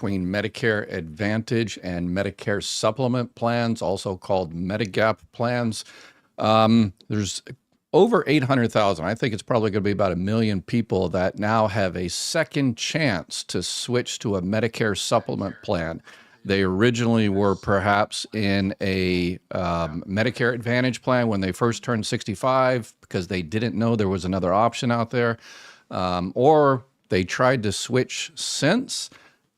between Medicare Advantage and Medicare Supplement plans, also called Medigap plans. There's over 800,000. I think it's probably going to be about 1 million people that now have a second chance to switch to a Medicare Supplement plan. They originally were perhaps in a Medicare Advantage plan when they first turned 65 because they didn't know there was another option out there, or they tried to switch since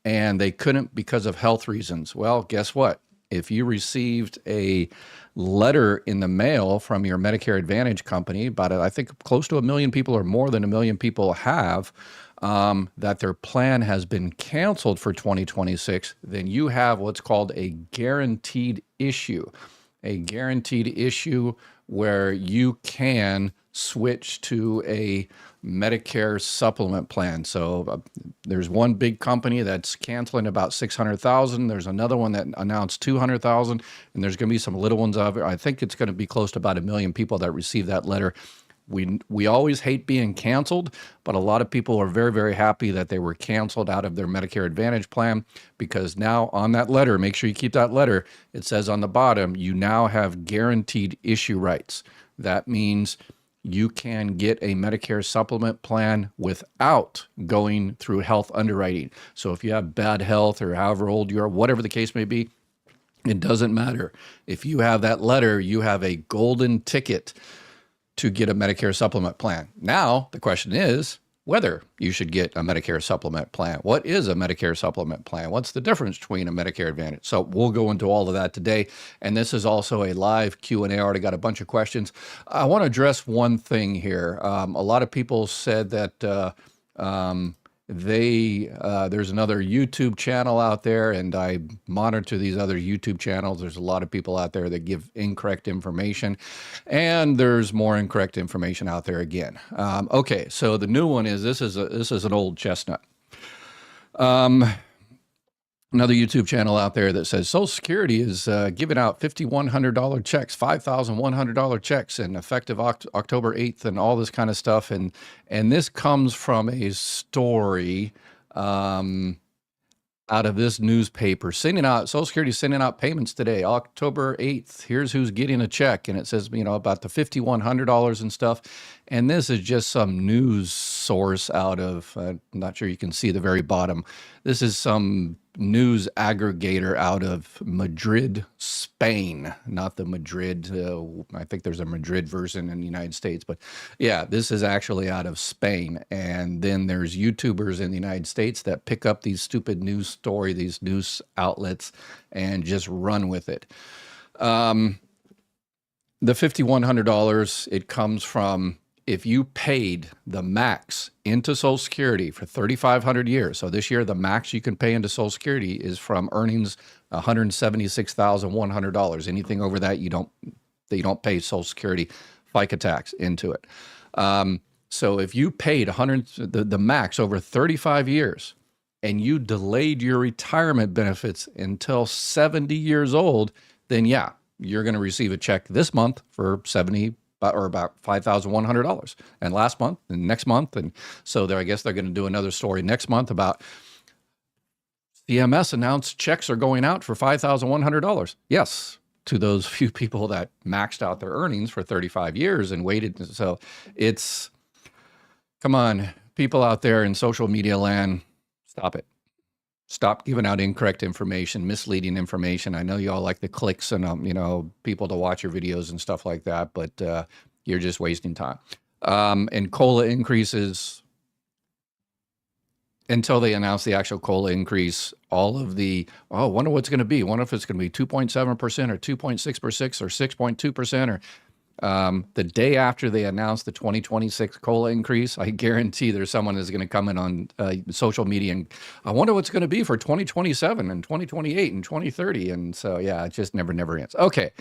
and they couldn't because of health reasons. Well, guess what? If you received a letter in the mail from your Medicare Advantage company, about I think close to 1 million people or more than 1 million people have, that their plan has been canceled for 2026, then you have what's called a guaranteed issue. A guaranteed issue where you can switch to a Medicare supplement plan. So there's one big company that's canceling about 600,000. There's another one that announced 200,000, and there's going to be some little ones of it. I think it's going to be close to about 1 million people that receive that letter. We always hate being canceled, but a lot of people are very, very happy that they were canceled out of their Medicare Advantage plan, because now on that letter, make sure you keep that letter, it says on the bottom, you now have guaranteed issue rights. That means you can get a Medicare supplement plan without going through health underwriting. So if you have bad health or however old you are, whatever the case may be, it doesn't matter. If you have that letter, you have a golden ticket to get a Medicare supplement plan. Now, the question is whether you should get a Medicare supplement plan. What is a Medicare supplement plan? What's the difference between a Medicare Advantage? So we'll go into all of that today. And this is also a live Q&A. I already got a bunch of questions. I want to address one thing here. A lot of people said that there's another YouTube channel out there, and I monitor these other YouTube channels. There's a lot of people out there that give incorrect information, and there's more incorrect information out there again. Okay, so the new one is this is an old chestnut. Another YouTube channel out there that says Social Security is giving out $5,100 checks, $5,100 checks, and effective October 8th, and all this kind of stuff. And this comes from a story out of this newspaper Social Security sending out payments today, October 8th. Here's who's getting a check, and it says about the $5,100 and stuff. And this is just some news source out of I'm not sure you can see the very bottom. This is some news aggregator out of Madrid, Spain, not the Madrid. I think there's a Madrid version in the United States, but yeah, this is actually out of Spain. And then there's YouTubers in the United States that pick up these stupid news story, these news outlets, and just run with it. The $5,100, it comes from if you paid the max into Social Security for 3,500 years. So this year, the max you can pay into Social Security is from earnings $176,100. Anything over that, you don't pay Social Security FICA tax into it. So if you paid the max over 35 years and you delayed your retirement benefits until 70 years old, then yeah, you're going to receive a check this month for about $5,100, and last month and next month. And so I guess they're going to do another story next month about CMS announced checks are going out for $5,100. Yes, to those few people that maxed out their earnings for 35 years and waited. So come on, people out there in social media land, stop it. Stop giving out incorrect information, misleading information. I know you all like the clicks and people to watch your videos and stuff like that, but you're just wasting time. And COLA increases, until they announce the actual COLA increase, all of wonder what's going to be. Wonder if it's going to be 2.7% or 2.6% or 6.2% or the day after they announce the 2026 COLA increase. I guarantee there's someone that's going to come in on social media and I wonder what's going to be for 2027 and 2028 and 2030. And so, yeah, it just never ends. Okay,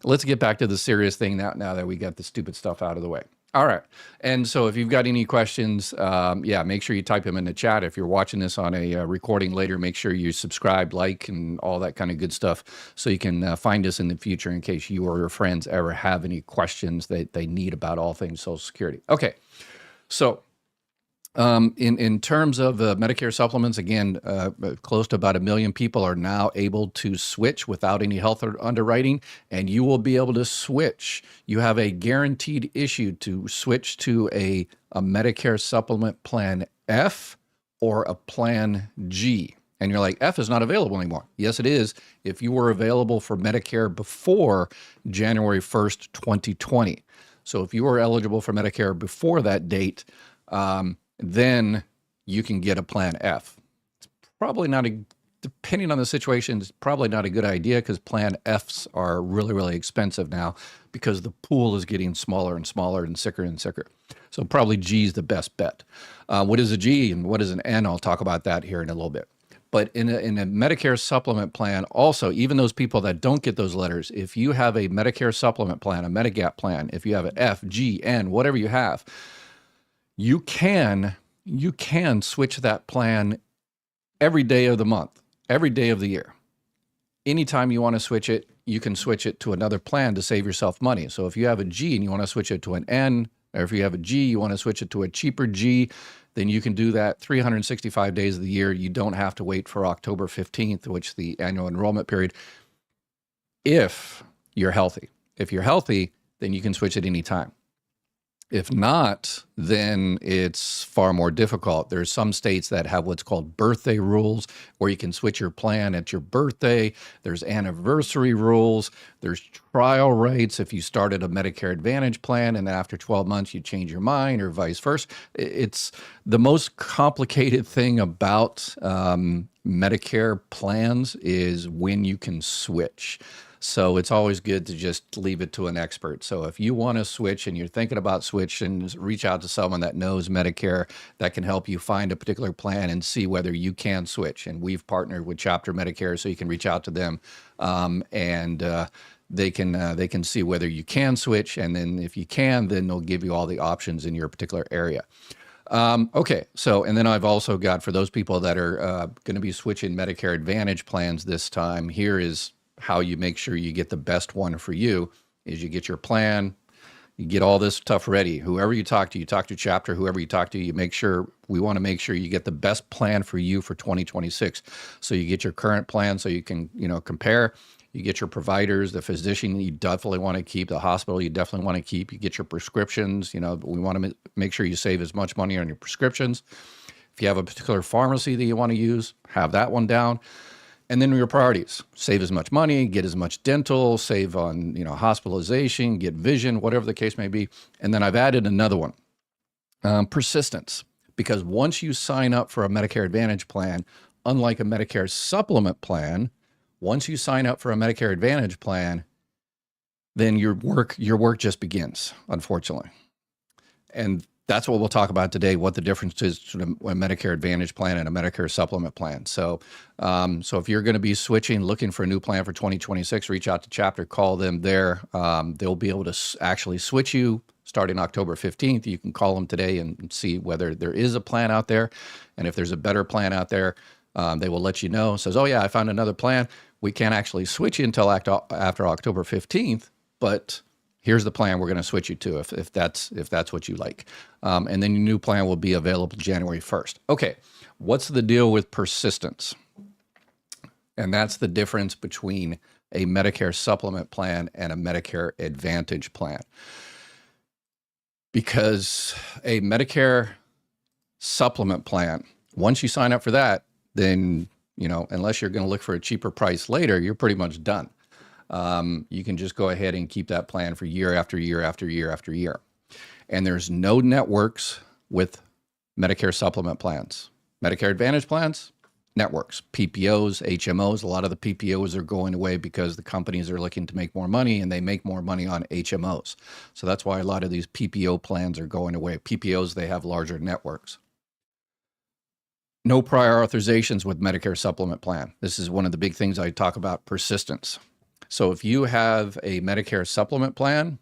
let's get back to the serious thing now that we got the stupid stuff out of the way. All right. And so if you've got any questions, make sure you type them in the chat. If you're watching this on a recording later, make sure you subscribe, like, and all that kind of good stuff so you can find us in the future in case you or your friends ever have any questions that they need about all things Social Security. Okay. So In terms of Medicare supplements, again, close to about 1 million people are now able to switch without any health or underwriting, and you will be able to switch. You have a guaranteed issue to switch to a Medicare Supplement Plan F or a Plan G. And you're like, F is not available anymore. Yes, it is. If you were available for Medicare before January 1st, 2020. So if you were eligible for Medicare before that date, then you can get a Plan F. It's probably not depending on the situation, it's probably not a good idea because Plan Fs are really, really expensive now because the pool is getting smaller and smaller and sicker and sicker. So probably G is the best bet. What is a G and what is an N? I'll talk about that here in a little bit. But in a Medicare supplement plan, also, even those people that don't get those letters, if you have a Medicare supplement plan, a Medigap plan, if you have an F, G, N, whatever you have, you can switch that plan every day of the month, every day of the year. Anytime you want to switch it, you can switch it to another plan to save yourself money. So if you have a G and you want to switch it to an N, or if you have a G, you want to switch it to a cheaper G, then you can do that 365 days of the year. You don't have to wait for October 15th, which is the annual enrollment period, if you're healthy. If you're healthy, then you can switch at any time. If not, then it's far more difficult. There's some states that have what's called birthday rules, where you can switch your plan at your birthday. There's anniversary rules. There's trial rates if you started a Medicare Advantage plan and after 12 months you change your mind, or vice versa. It's the most complicated thing about Medicare plans is when you can switch. So it's always good to just leave it to an expert. So if you want to switch and you're thinking about switching, reach out to someone that knows Medicare that can help you find a particular plan and see whether you can switch. And we've partnered with Chapter Medicare, so you can reach out to them and they can see whether you can switch. And then if you can, then they'll give you all the options in your particular area. Okay, so, and then I've also got, for those people that are going to be switching Medicare Advantage plans this time, here is how you make sure you get the best one for you. Is you get your plan, you get all this stuff ready. Whoever you talk to Chapter, whoever you talk to, we want to make sure you get the best plan for you for 2026. So you get your current plan so you can, compare. You get your providers, the physician you definitely want to keep, the hospital you definitely want to keep. You get your prescriptions, we want to make sure you save as much money on your prescriptions. If you have a particular pharmacy that you want to use, have that one down. And then your priorities: save as much money, get as much dental, save on, hospitalization, get vision, whatever the case may be. And then I've added another one, persistence. Because once you sign up for a Medicare Advantage plan, unlike a Medicare Supplement plan, once you sign up for a Medicare Advantage plan, then your work just begins, unfortunately. And that's what we'll talk about today, what the difference is between a Medicare Advantage plan and a Medicare Supplement plan. So if you're going to be switching, looking for a new plan for 2026, reach out to Chapter, call them there. They'll be able to actually switch you starting October 15th. You can call them today and see whether there is a plan out there. And if there's a better plan out there, they will let you know. It says, oh yeah, I found another plan. We can't actually switch you until after October 15th, but here's the plan we're going to switch you to if that's what you like. And then your new plan will be available January 1st. Okay, what's the deal with persistence? And that's the difference between a Medicare Supplement plan and a Medicare Advantage plan. Because a Medicare Supplement plan, once you sign up for that, then, unless you're going to look for a cheaper price later, you're pretty much done. You can just go ahead and keep that plan for year after year after year after year. And there's no networks with Medicare Supplement plans. Medicare Advantage plans, networks, PPOs, HMOs. A lot of the PPOs are going away because the companies are looking to make more money, and they make more money on HMOs. So that's why a lot of these PPO plans are going away. PPOs, they have larger networks. No prior authorizations with Medicare Supplement plan. This is one of the big things I talk about, persistence. So if you have a Medicare Supplement plan,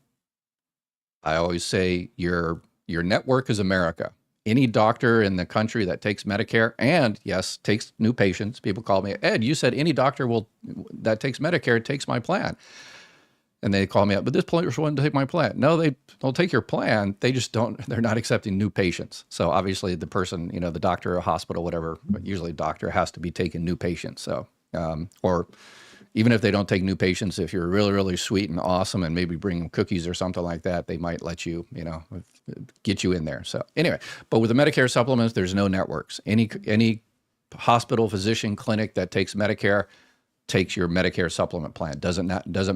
I always say your network is America. Any doctor in the country that takes Medicare and, yes, takes new patients. People call me, Ed, you said any doctor that takes Medicare takes my plan. And they call me up, but this place wanted to take my plan. No, they'll take your plan. They just they're not accepting new patients. So obviously the person, the doctor or hospital, whatever, but usually a doctor has to be taking new patients. So, or even if they don't take new patients, if you're really, really sweet and awesome and maybe bring them cookies or something like that, they might let you, get you in there. So anyway, but with the Medicare supplements, there's no networks. Any hospital, physician, clinic that takes Medicare takes your Medicare supplement plan. Doesn't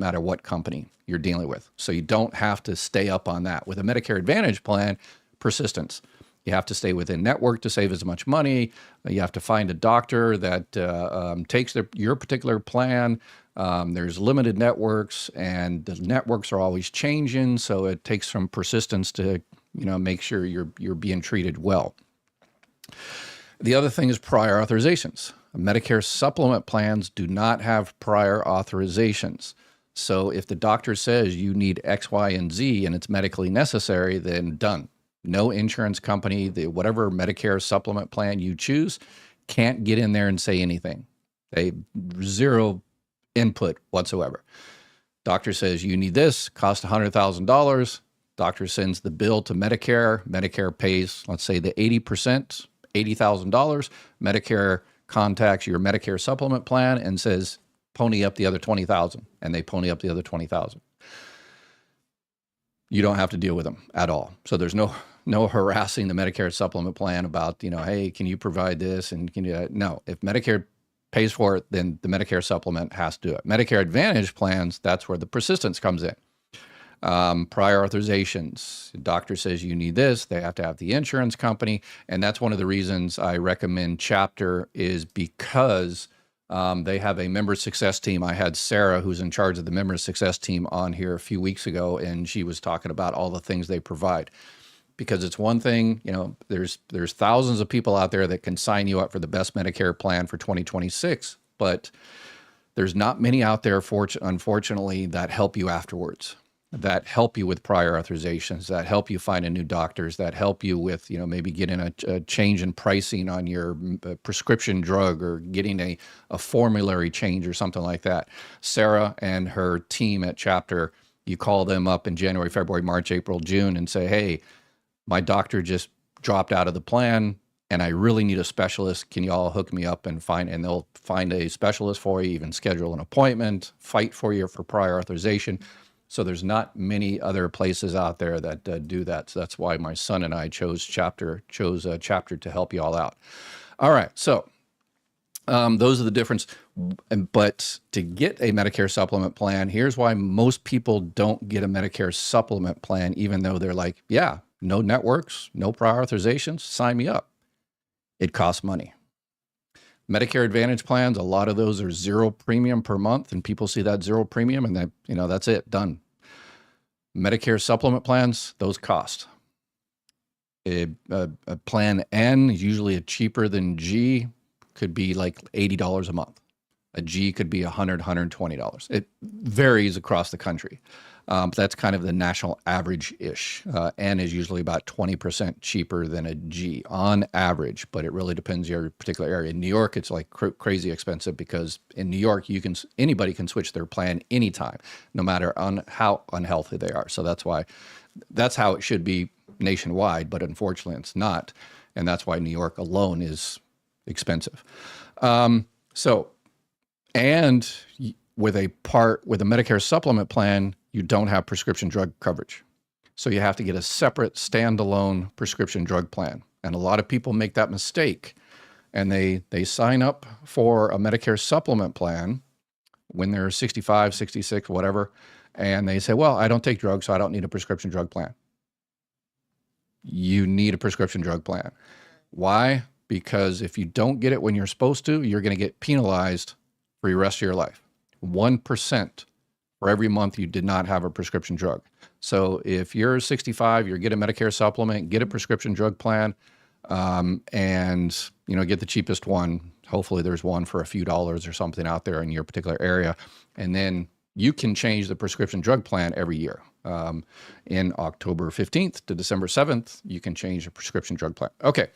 matter what company you're dealing with. So you don't have to stay up on that. With a Medicare Advantage plan, persistence. You have to stay within network to save as much money. You have to find a doctor that takes your particular plan. There's limited networks, and the networks are always changing. So it takes some persistence to make sure you're being treated well. The other thing is prior authorizations. Medicare supplement plans do not have prior authorizations. So if the doctor says you need X, Y, and Z and it's medically necessary, then done. No insurance company, whatever Medicare supplement plan you choose, can't get in there and say anything. They zero input whatsoever. Doctor says you need this, cost $100,000. Doctor sends the bill to Medicare. Medicare pays, let's say, the 80%, $80,000. Medicare contacts your Medicare supplement plan and says, pony up the other $20,000, and they pony up the other $20,000. You don't have to deal with them at all. So there's no harassing the Medicare supplement plan about, hey, can you provide this? And can you, no, if Medicare pays for it, then the Medicare supplement has to do it. Medicare Advantage plans, that's where the persistence comes in. Prior authorizations. The doctor says you need this. They have to have the insurance company. And that's one of the reasons I recommend Chapter is because they have a member success team. I had Sarah, who's in charge of the member success team, on here a few weeks ago, and she was talking about all the things they provide. Because it's one thing, there's thousands of people out there that can sign you up for the best Medicare plan for 2026, but there's not many out there, unfortunately, that help you afterwards, that help you with prior authorizations, that help you find a new doctors, that help you with, maybe getting a change in pricing on your prescription drug or getting a formulary change or something like that. Sarah and her team at Chapter, you call them up in January, February, March, April, June and say, hey, my doctor just dropped out of the plan and I really need a specialist. Can you all hook me up and they'll find a specialist for you, even schedule an appointment, fight for you for prior authorization. So there's not many other places out there that do that. So that's why my son and I chose Chapter to help you all out. All right. So those are the difference. But to get a Medicare supplement plan, here's why most people don't get a Medicare supplement plan, even though they're like, yeah, no networks, no prior authorizations, sign me up. It costs money. Medicare Advantage plans, a lot of those are zero premium per month, and people see that zero premium and that's it, done. Medicare supplement plans, those cost. A plan N is usually cheaper than G, could be like $80 a month. A G could be $100, $120. It varies across the country. But that's kind of the national average-ish. N is usually about 20% cheaper than a G on average, but it really depends your particular area. In New York, it's like crazy expensive because in New York, anybody can switch their plan anytime, no matter how unhealthy they are. So that's how it should be nationwide, but unfortunately it's not. And that's why New York alone is expensive. And with a Medicare supplement plan, you don't have prescription drug coverage. So you have to get a separate standalone prescription drug plan. And a lot of people make that mistake and they sign up for a Medicare supplement plan when they're 65, 66, whatever. And they say, well, I don't take drugs, so I don't need a prescription drug plan. You need a prescription drug plan. Why? Because if you don't get it when you're supposed to, you're going to get penalized for the rest of your life. 1% for every month you did not have a prescription drug. So if you're 65, you get a Medicare supplement, get a prescription drug plan, and get the cheapest one. Hopefully there's one for a few dollars or something out there in your particular area. And then you can change the prescription drug plan every year. In October 15th to December 7th, you can change the prescription drug plan. Okay.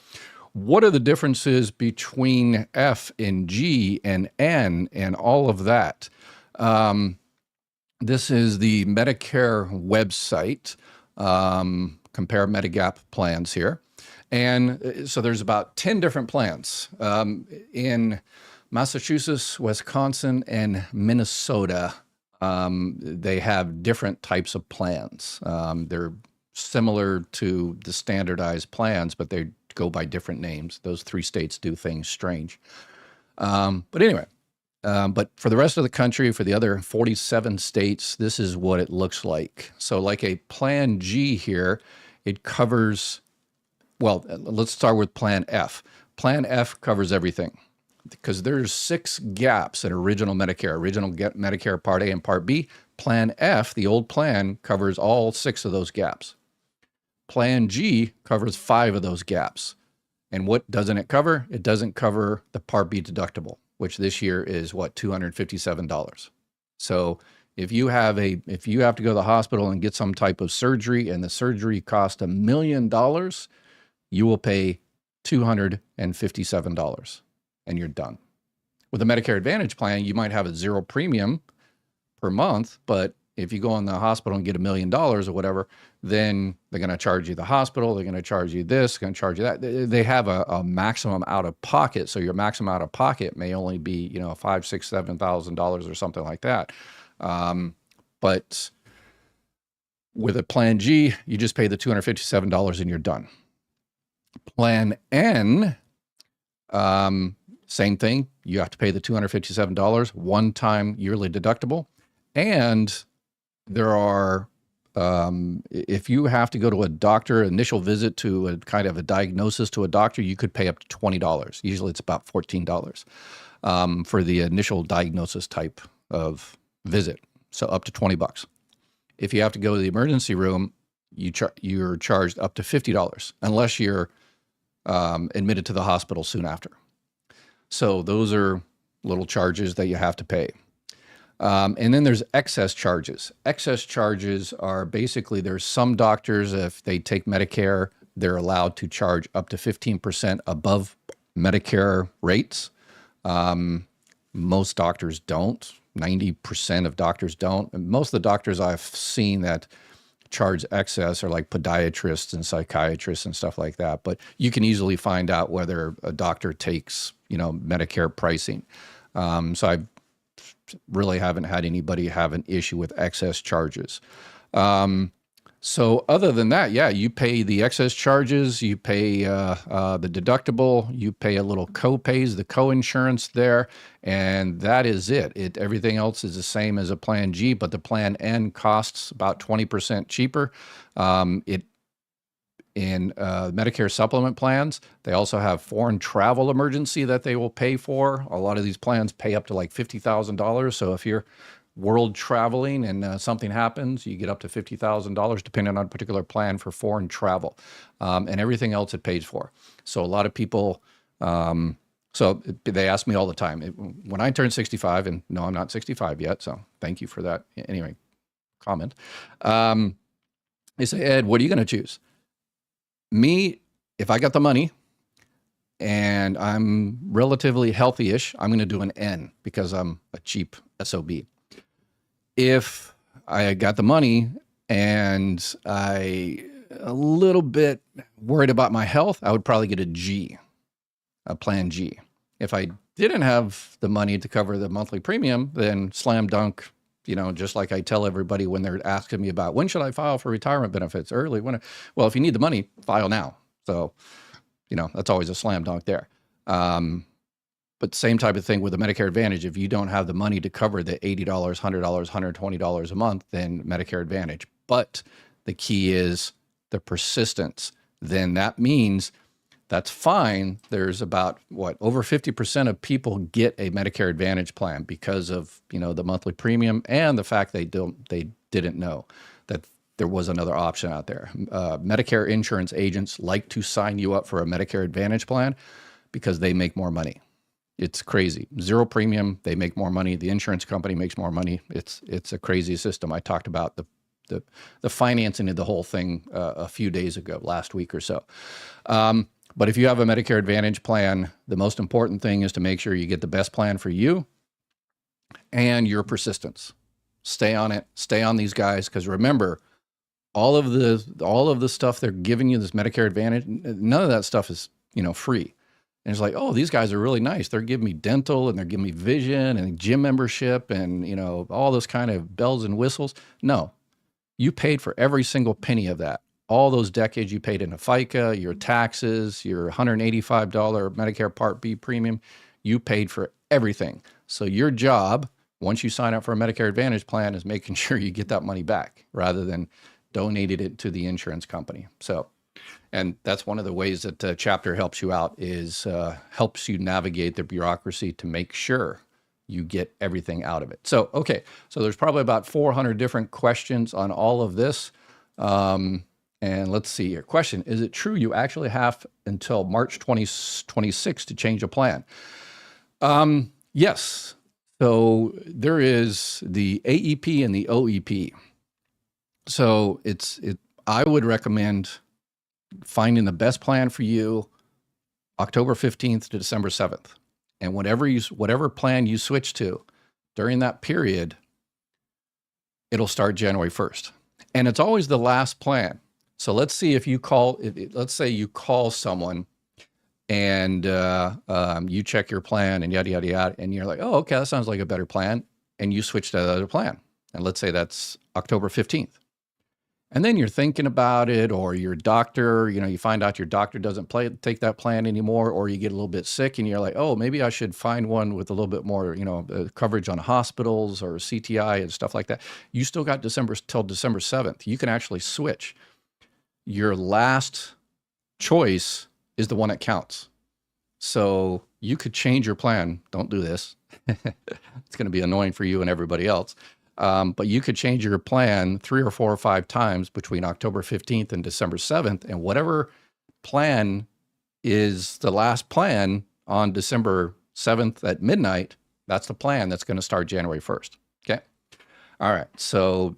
What are the differences between F and G and N and all of that? This is the Medicare website. Compare Medigap plans here. And so there's about 10 different plans. In Massachusetts, Wisconsin, and Minnesota, they have different types of plans. They're similar to the standardized plans, but they go by different names. Those three states do things strange. But anyway, but for the rest of the country, for the other 47 states, this is what it looks like. So like a Plan G here, it covers, well, let's start with Plan F. Plan F covers everything because there's 6 gaps in original Medicare, Medicare Part A and Part B. Plan F, the old plan, covers all 6 of those gaps. Plan G covers 5 of those gaps. And what doesn't it cover? It doesn't cover the Part B deductible, which this year is what, $257. So if you have to go to the hospital and get some type of surgery and the surgery costs $1 million, you will pay $257 and you're done. With a Medicare Advantage plan, you might have a 0 premium per month, but if you go in the hospital and get $1 million or whatever, then they're going to charge you the hospital. They're going to charge you this, going to charge you that. They have a maximum out of pocket. So your maximum out of pocket may only be, $5,000, $6,000, $7,000 or something like that. But with a Plan G, you just pay the $257 and you're done. Plan N, same thing. You have to pay the $257, one-time yearly deductible. And there are, if you have to go to a doctor, initial visit to a kind of a diagnosis to a doctor, you could pay up to $20. Usually it's about $14 for the initial diagnosis type of visit. So up to $20. If you have to go to the emergency room, you're charged up to $50 unless you're admitted to the hospital soon after. So those are little charges that you have to pay. And then there's excess charges. Excess charges are basically, there's some doctors, if they take Medicare, they're allowed to charge up to 15% above Medicare rates. Most doctors don't. 90% of doctors don't. And most of the doctors I've seen that charge excess are like podiatrists and psychiatrists and stuff like that. But you can easily find out whether a doctor takes, Medicare pricing. So I really haven't had anybody have an issue with excess charges. So other than that, yeah, you pay the excess charges, you pay the deductible, you pay a little co-pays, the co-insurance there, and that is it. Everything else is the same as a Plan G, but the Plan N costs about 20% cheaper. In Medicare Supplement plans, they also have foreign travel emergency that they will pay for. A lot of these plans pay up to like $50,000. So if you're world traveling and something happens, you get up to $50,000 depending on a particular plan for foreign travel, and everything else it pays for. So a lot of people, so they ask me all the time, when I turn 65, and no, I'm not 65 yet, so thank you for that. Anyway, comment. They say, Ed, what are you going to choose? Me, if I got the money and I'm relatively healthy-ish, I'm going to do an N because I'm a cheap SOB. If I got the money and I a little bit worried about my health, I would probably get a G, a Plan G. If I didn't have the money to cover the monthly premium, then slam dunk, just like I tell everybody when they're asking me about when should I file for retirement benefits early, well, if you need the money, file now. So, that's always a slam dunk there. But same type of thing with the Medicare Advantage. If you don't have the money to cover the $80, $100, $120 a month, then Medicare Advantage. But the key is the persistence. Then that means that's fine. There's about over 50% of people get a Medicare Advantage plan because of, the monthly premium and the fact they didn't know that there was another option out there. Medicare insurance agents like to sign you up for a Medicare Advantage plan because they make more money. It's crazy. 0 premium, they make more money. The insurance company makes more money. It's a crazy system. I talked about the financing of the whole thing a few days ago, last week or so. But if you have a Medicare Advantage plan, the most important thing is to make sure you get the best plan for you and your persistence. stay on it, stay on these guys. Because remember, all of the stuff they're giving you, this Medicare Advantage, none of that stuff is, free. And it's like, oh, these guys are really nice. They're giving me dental and they're giving me vision and gym membership and, all those kind of bells and whistles. No, you paid for every single penny of that. All those decades you paid into FICA, your taxes, your $185 Medicare Part B premium, you paid for everything. So your job, once you sign up for a Medicare Advantage plan, is making sure you get that money back rather than donated it to the insurance company. So, and that's one of the ways that Chapter helps you out, is helps you navigate the bureaucracy to make sure you get everything out of it. So, okay, so there's probably about 400 different questions on all of this. And let's see here. Question, is it true you actually have until March 2026 to change a plan? Yes. So there is the AEP and the OEP. So I would recommend finding the best plan for you October 15th to December 7th. And whatever plan you switch to during that period, it'll start January 1st. And it's always the last plan. So let's see if you let's say you call someone and you check your plan and yada, yada, yada. And you're like, oh, okay, that sounds like a better plan. And you switch to the other plan. And let's say that's October 15th. And then you're thinking about it, or your doctor, you find out your doctor doesn't take that plan anymore, or you get a little bit sick and you're like, oh, maybe I should find one with a little bit more, coverage on hospitals or CTI and stuff like that. You still got till December 7th. You can actually switch. Your last choice is the one that counts. So you could change your plan. Don't do this. It's going to be annoying for you and everybody else. But you could change your plan 3 or 4 or 5 times between October 15th and December 7th. And whatever plan is the last plan on December 7th at midnight, that's the plan that's going to start January 1st. Okay. All right. So,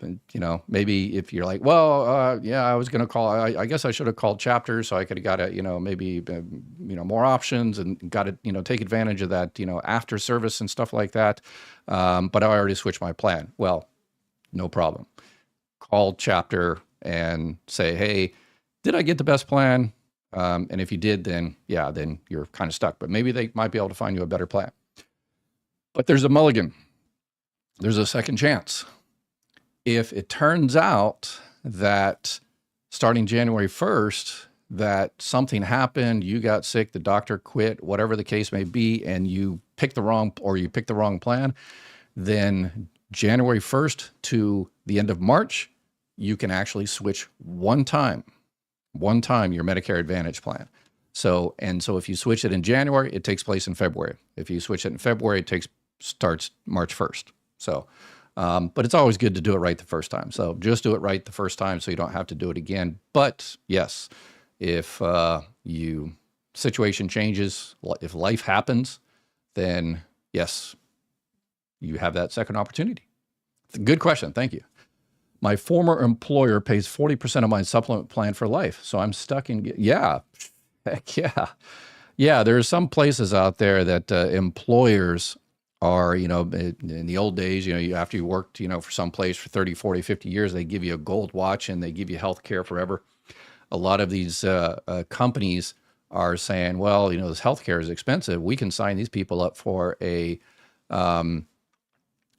maybe if you're like, well, yeah, I was going to call, I guess I should have called Chapter so I could have got maybe, more options and got to, take advantage of that, after service and stuff like that. But I already switched my plan. Well, no problem. Call Chapter and say, hey, did I get the best plan? And if you did, then yeah, then you're kind of stuck, but maybe they might be able to find you a better plan. But there's a mulligan. There's a second chance. If it turns out that starting January 1st, that something happened, you got sick, the doctor quit, whatever the case may be, and you picked the wrong plan, then January 1st to the end of March, you can actually switch one time your Medicare Advantage plan. So if you switch it in January, it takes place in February. If you switch it in February, it starts March 1st. So, but it's always good to do it right the first time. So just do it right the first time so you don't have to do it again. But yes, if situation changes, if life happens, then yes, you have that second opportunity. Good question. Thank you. My former employer pays 40% of my supplement plan for life. So I'm stuck in, yeah, heck yeah. Yeah, there are some places out there that employers are, in the old days, after you worked, for some place for 30, 40, 50 years, they give you a gold watch and they give you health care forever. A lot of these companies are saying, well, this health care is expensive. We can sign these people up for a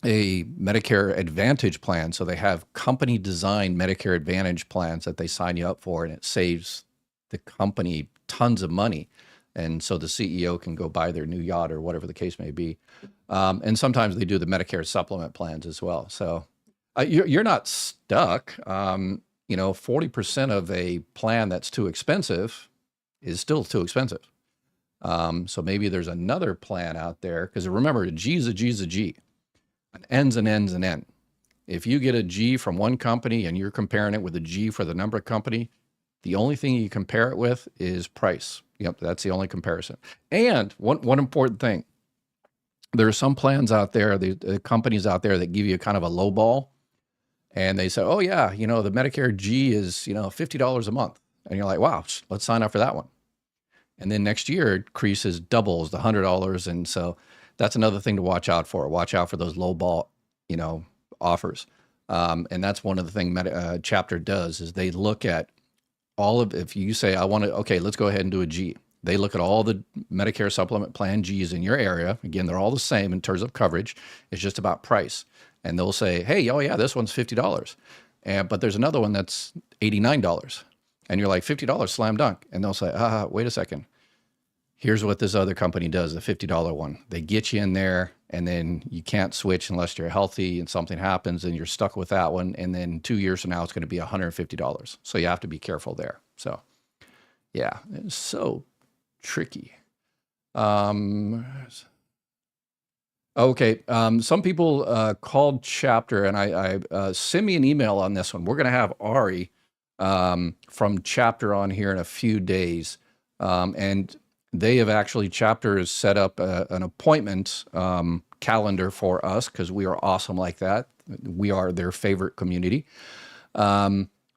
Medicare Advantage plan. So they have company designed Medicare Advantage plans that they sign you up for, and it saves the company tons of money. And so the CEO can go buy their new yacht or whatever the case may be. And sometimes they do the Medicare Supplement plans as well. So you're not stuck. 40% of a plan that's too expensive is still too expensive. So maybe there's another plan out there, because remember, a G is a G is a G. An N's an N's an N. If you get a G from one company and you're comparing it with a G for the number company, the only thing you compare it with is price. Yep, that's the only comparison. And one important thing, there are some plans out there, the companies out there that give you kind of a low ball, and they say, oh yeah, the Medicare G is, $50 a month. And you're like, wow, let's sign up for that one. And then next year it increases, doubles the $100. And so that's another thing to watch out for. Watch out for those low ball, offers. And that's one of the things Chapter does is they look at all of, if you say, I want to, okay, let's go ahead and do a G. They look at all the Medicare Supplement Plan Gs in your area. Again, they're all the same in terms of coverage. It's just about price. And they'll say, hey, oh yeah, this one's $50. But there's another one that's $89. And you're like, $50, slam dunk. And they'll say, wait a second. Here's what this other company does, the $50 one. They get you in there, and then you can't switch unless you're healthy and something happens and you're stuck with that one. And then 2 years from now, it's going to be $150. So you have to be careful there. So yeah, it's so tricky. Okay. Some people called Chapter, and I send me an email on this one. We're going to have Ari from Chapter on here in a few days. And they have actually, Chapter has set up an appointment calendar for us because we are awesome like that. We are their favorite community.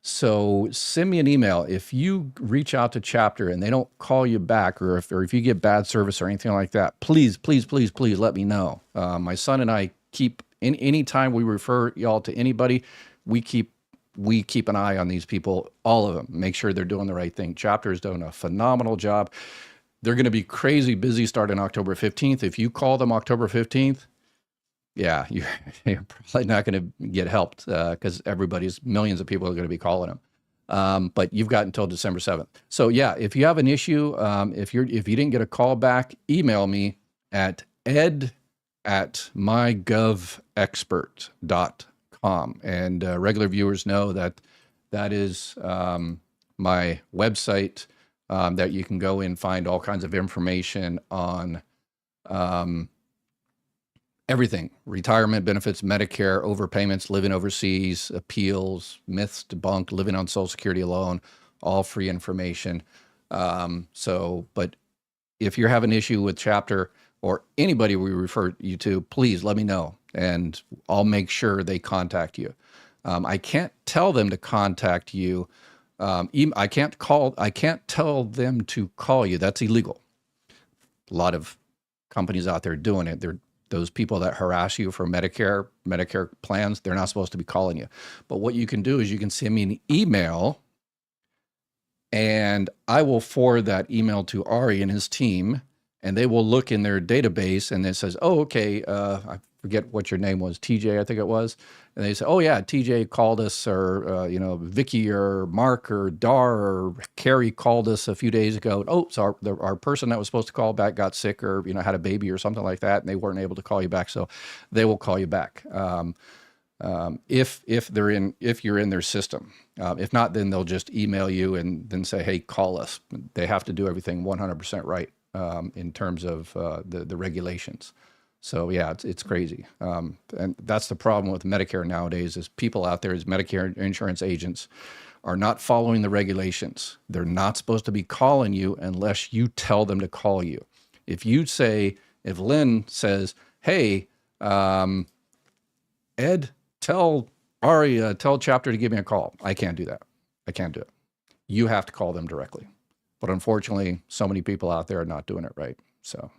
So send me an email. If you reach out to Chapter and they don't call you back, or if you get bad service or anything like that, please, please, please, please let me know. My son and I keep, anytime we refer y'all to anybody, we keep an eye on these people, all of them, make sure they're doing the right thing. Chapter is doing a phenomenal job. They're going to be crazy busy starting October 15th. If you call them October 15th, yeah, you're probably not going to get helped because millions of people are going to be calling them. But you've got until December 7th. So yeah, if you have an issue, if you didn't get a call back, email me at ed@mygovexpert.com. And regular viewers know that is my website that you can go and find all kinds of information on everything: retirement benefits, Medicare, overpayments, living overseas, appeals, myths debunked, living on Social Security alone, all free information. But if you're having an issue with Chapter or anybody we refer you to, please let me know and I'll make sure they contact you. I can't tell them to contact you. I can't tell them to call you. That's illegal. A lot of companies out there doing it. Those people that harass you for Medicare plans, they're not supposed to be calling you. But what you can do is you can send me an email and I will forward that email to Ari and his team, and they will look in their database and it says, oh, okay, I forget what your name was, TJ, I think it was. And they say, oh yeah, TJ called us, or, Vicky or Mark or Dar or Carrie called us a few days ago. Oh, so our person that was supposed to call back got sick or, had a baby or something like that, and they weren't able to call you back. So they will call you back. If you're in their system. If not, then they'll just email you and then say, hey, call us. They have to do everything 100% right in terms of the regulations. So yeah, it's crazy. And that's the problem with Medicare nowadays is people out there as Medicare insurance agents are not following the regulations. They're not supposed to be calling you unless you tell them to call you. If Lynn says, hey, Ed, tell Ari, tell Chapter to give me a call. I can't do that. I can't do it. You have to call them directly. But unfortunately, so many people out there are not doing it right. So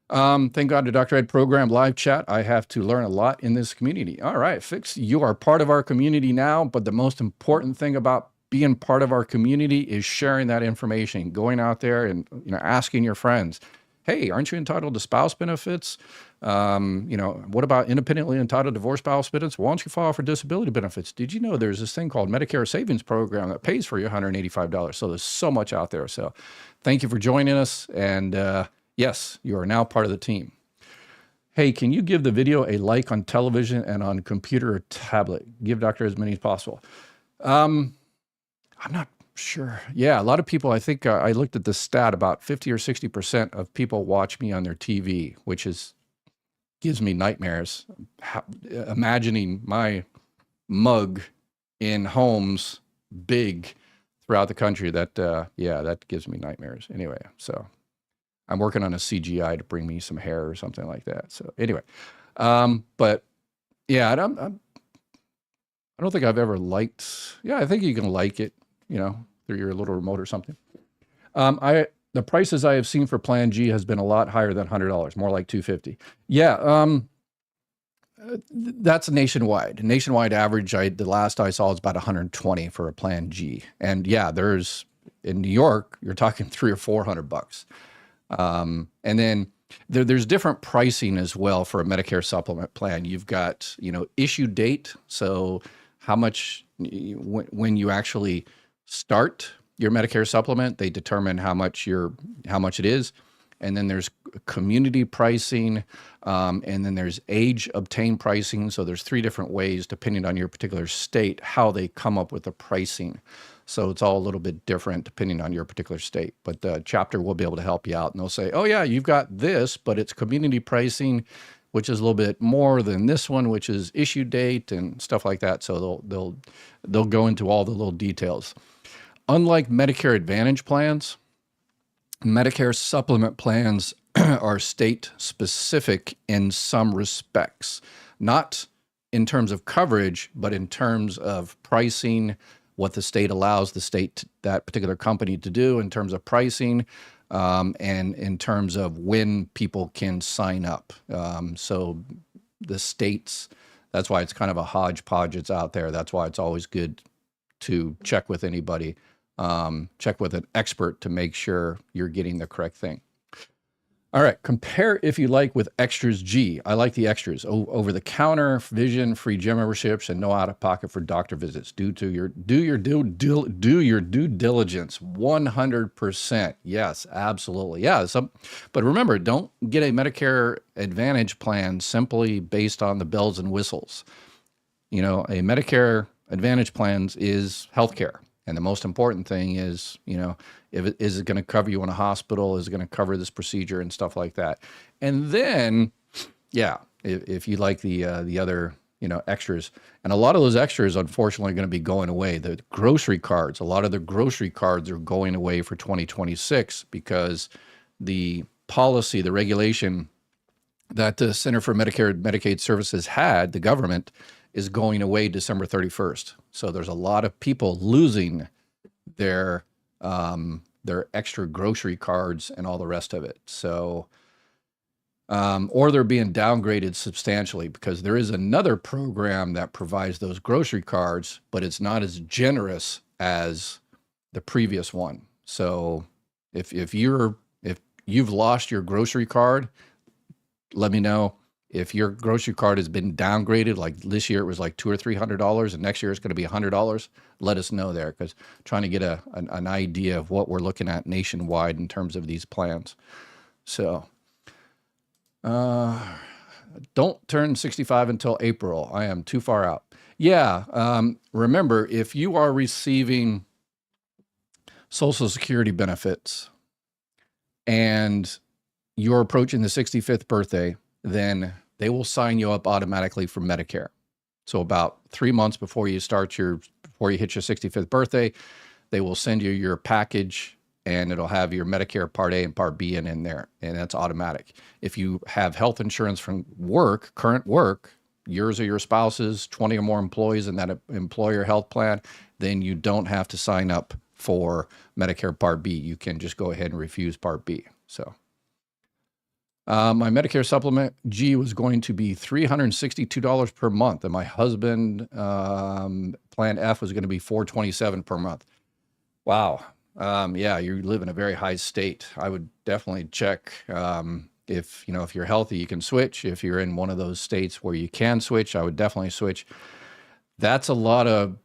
thank God to Dr. Ed program live chat. I have to learn a lot in this community. All right, Fix, you are part of our community now, but the most important thing about being part of our community is sharing that information, going out there and asking your friends, hey, aren't you entitled to spouse benefits? What about independently entitled divorce spouse benefits? Why don't you file for disability benefits? Did you know there's this thing called Medicare Savings Program that pays for you $185? So there's so much out there. So thank you for joining us. And yes, you are now part of the team. Hey, can you give the video a like on television and on computer or tablet? Give Doctor as many as possible. I'm not sure. Yeah, a lot of people, I think I looked at the stat, about 50 or 60% of people watch me on their TV, which gives me nightmares. Imagining my mug in homes big throughout the country, that gives me nightmares. Anyway, so I'm working on a CGI to bring me some hair or something like that. So anyway, but yeah, I don't think I've ever liked. Yeah, I think you can like it, through your little remote or something. The prices I have seen for Plan G has been a lot higher than $100, more like $250. Yeah, That's nationwide. Nationwide average, the last I saw is about 120 for a Plan G. And yeah, in New York, you're talking $300 or $400. And then there's different pricing as well for a Medicare supplement plan. You've got, issue date. So how much, when you actually start your Medicare supplement, they determine how much it is. And then there's community pricing, and then there's age obtained pricing. So there's 3 different ways, depending on your particular state, how they come up with the pricing. So it's all a little bit different depending on your particular state. But the chapter will be able to help you out, and they'll say, oh yeah, you've got this, but it's community pricing, which is a little bit more than this one, which is issue date and stuff like that. So they'll go into all the little details. Unlike Medicare Advantage plans, Medicare supplement plans are state specific in some respects, not in terms of coverage, but in terms of pricing, what the state allows that particular company to do in terms of pricing, and in terms of when people can sign up. So the states, that's why it's kind of a hodgepodge that's out there. That's why it's always good to check with anybody. Check with an expert to make sure you're getting the correct thing. All right, compare if you like with Extras G. I like the extras. Over the counter, vision, free gym memberships, and no out of pocket for doctor visits. Do your due diligence. 100%. Yes, absolutely. Yeah. But remember, don't get a Medicare Advantage plan simply based on the bells and whistles. A Medicare Advantage plan is healthcare. And the most important thing is, is it going to cover you in a hospital? Is it going to cover this procedure and stuff like that? And then, yeah, if you like the other, extras, and a lot of those extras, unfortunately, are going to be going away. The grocery cards, a lot of the grocery cards are going away for 2026 because the policy, the regulation that the Center for Medicare and Medicaid Services had, the government, is going away December 31st. So there's a lot of people losing their extra grocery cards and all the rest of it. So, or they're being downgraded substantially because there is another program that provides those grocery cards, but it's not as generous as the previous one. So if you've lost your grocery card, let me know. If your grocery card has been downgraded, like this year it was like $200 or $300, and next year it's going to be $100, let us know there, because trying to get an idea of what we're looking at nationwide in terms of these plans. So, don't turn 65 until April. I am too far out. Yeah. Remember, if you are receiving Social Security benefits and you're approaching the 65th birthday, then they will sign you up automatically for Medicare. So about 3 months before you hit your 65th birthday, they will send you your package, and it'll have your Medicare Part A and Part B in there, and that's automatic. If you have health insurance from work, current work, yours or your spouse's, 20 or more employees in that employer health plan, then you don't have to sign up for Medicare Part B. You can just go ahead and refuse Part B. So. My Medicare Supplement G was going to be $362 per month, and my husband Plan F was going to be $427 per month. Wow. Yeah, you live in a very high state. I would definitely check if you're healthy, you can switch. If you're in one of those states where you can switch, I would definitely switch. That's a lot of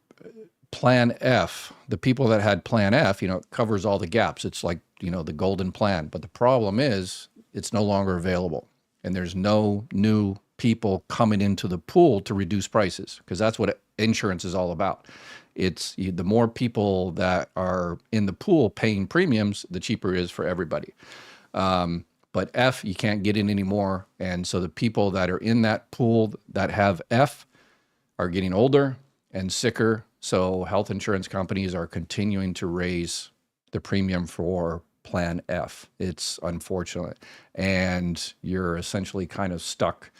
Plan F. The people that had Plan F, it covers all the gaps. It's like, the golden plan. But the problem is, it's no longer available, and there's no new people coming into the pool to reduce prices, because that's what insurance is all about. It's the more people that are in the pool paying premiums, the cheaper it is for everybody. But F, you can't get in anymore, and so the people that are in that pool that have F are getting older and sicker, so health insurance companies are continuing to raise the premium for Plan F. It's unfortunate. And you're essentially kind of stuck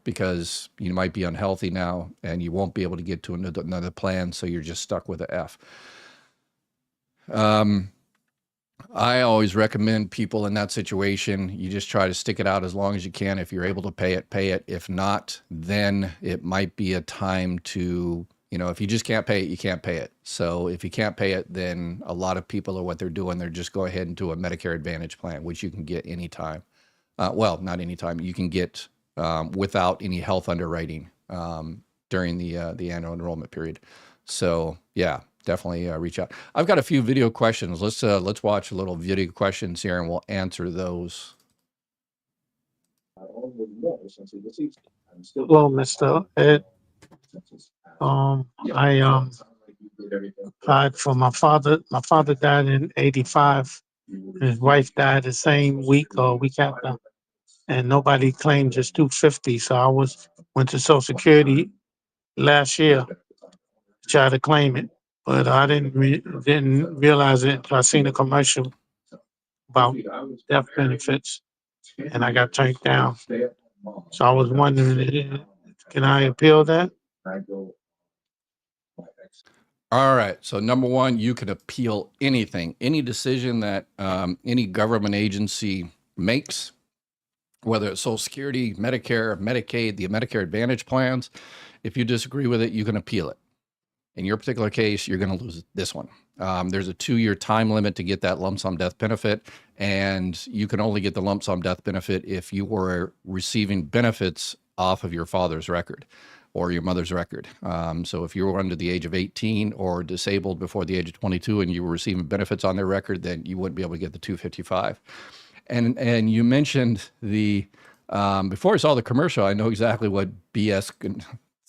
because you might be unhealthy now and you won't be able to get to another plan. So you're just stuck with the F. I always recommend people in that situation, you just try to stick it out as long as you can. If you're able to pay it, pay it. If not, then it might be a time to, if you just can't pay it, you can't pay it. So if you can't pay it, then a lot of people are what they're doing. They're just go ahead and do a Medicare Advantage plan, which you can get anytime. Well, not anytime. You can get without any health underwriting during the annual enrollment period. So yeah, definitely reach out. I've got a few video questions. Let's watch a little video questions here, and we'll answer those. Hello, Mr. Ed. I applied for my father. My father died in '85. His wife died the same week or week after, and nobody claimed just 250. So I went to Social Security last year to try to claim it, but I didn't realize it until I seen a commercial about death benefits, and I got turned down. So I was wondering, can I appeal that? All right. So number one, you can appeal anything, any decision that any government agency makes, whether it's Social Security, Medicare, Medicaid, the Medicare Advantage plans. If you disagree with it, you can appeal it. In your particular case, you're going to lose this one. There's a 2-year time limit to get that lump sum death benefit, and you can only get the lump sum death benefit if you were receiving benefits off of your father's record or your mother's record. So if you were under the age of 18 or disabled before the age of 22 and you were receiving benefits on their record, then you wouldn't be able to get the 255. And you mentioned the before I saw the commercial, I know exactly what BS.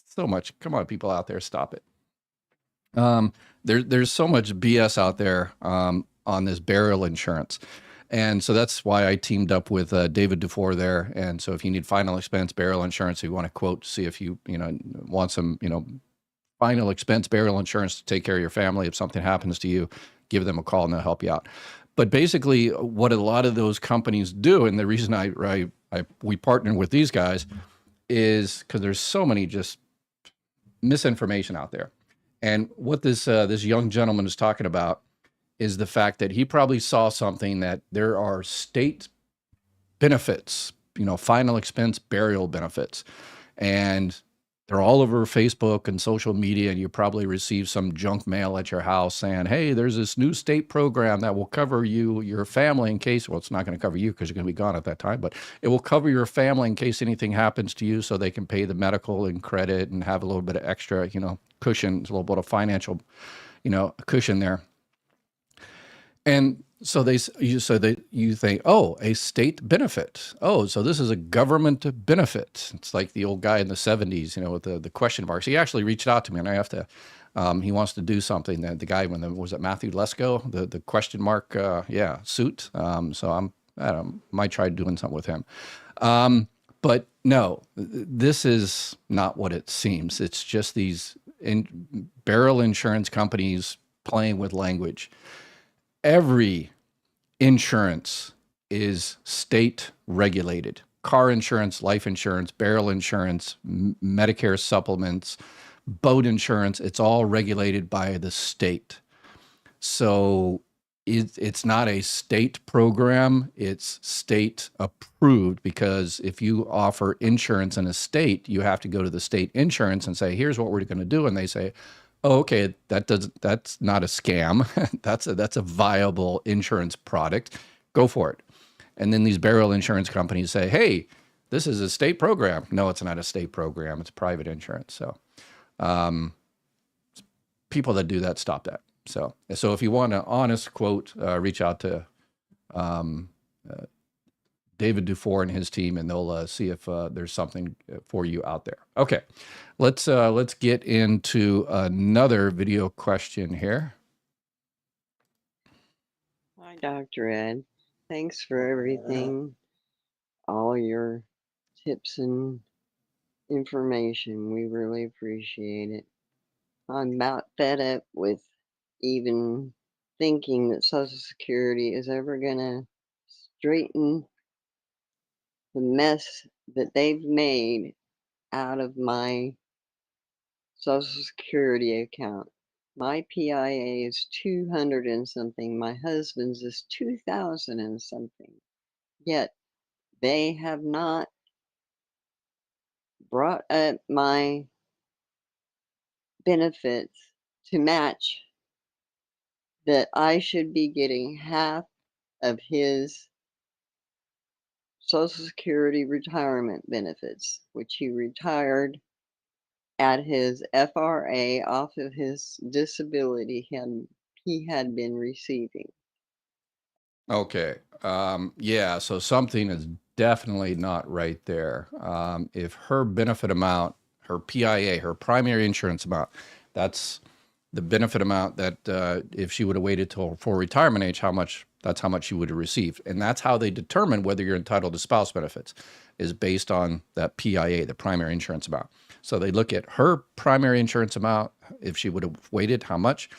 So much. Come on, people out there, stop it. There's so much BS out there on this burial insurance. And so that's why I teamed up with David Dufour there. And so if you need final expense burial insurance, if you want to quote, see if you want some, final expense burial insurance to take care of your family. If something happens to you, give them a call and they'll help you out. But basically what a lot of those companies do, and the reason we partner with these guys is because there's so many just misinformation out there. And what this young gentleman is talking about is the fact that he probably saw something that there are state benefits, final expense burial benefits, and they're all over Facebook and social media. And you probably receive some junk mail at your house saying, "Hey, there's this new state program that will cover your family in case." Well, it's not going to cover you because you're going to be gone at that time, but it will cover your family in case anything happens to you, so they can pay the medical and credit and have a little bit of extra, cushion, a little bit of financial, cushion there. And so you think, oh, a state benefit. Oh, so this is a government benefit. It's like the old guy in the 70s, with the question marks. He actually reached out to me, and I have to. He wants to do something. That the guy was it Matthew Lesko, the question mark, suit. So I might try doing something with him. But no, this is not what it seems. It's just these burial insurance companies playing with language. Every insurance is state regulated. Car insurance, life insurance, burial insurance, Medicare supplements, boat insurance, it's all regulated by the state. So it's not a state program, it's state approved, because if you offer insurance in a state, you have to go to the state insurance and say, here's what we're going to do. And they say, oh, okay, that's not a scam. that's a viable insurance product. Go for it. And then these burial insurance companies say, hey, this is a state program. No, it's not a state program. It's private insurance. So people that do that, stop that. So if you want an honest quote, reach out to David Dufour and his team, and they'll see if there's something for you out there. Okay, let's get into another video question here. Hi, Dr. Ed. Thanks for everything, all your tips and information. We really appreciate it. I'm about fed up with even thinking that Social Security is ever going to straighten the mess that they've made out of my Social Security account. My PIA is 200 and something. My husband's is 2,000 and something. Yet they have not brought up my benefits to match that I should be getting half of his Social Security retirement benefits, which he retired at his FRA off of his disability he had been receiving. Okay. Yeah. So something is definitely not right there. If her benefit amount, her PIA, her primary insurance amount, that's the benefit amount that if she would have waited till for retirement age, that's how much she would have received. And that's how they determine whether you're entitled to spouse benefits, is based on that PIA, the primary insurance amount. So they look at her primary insurance amount, if she would have waited, how much,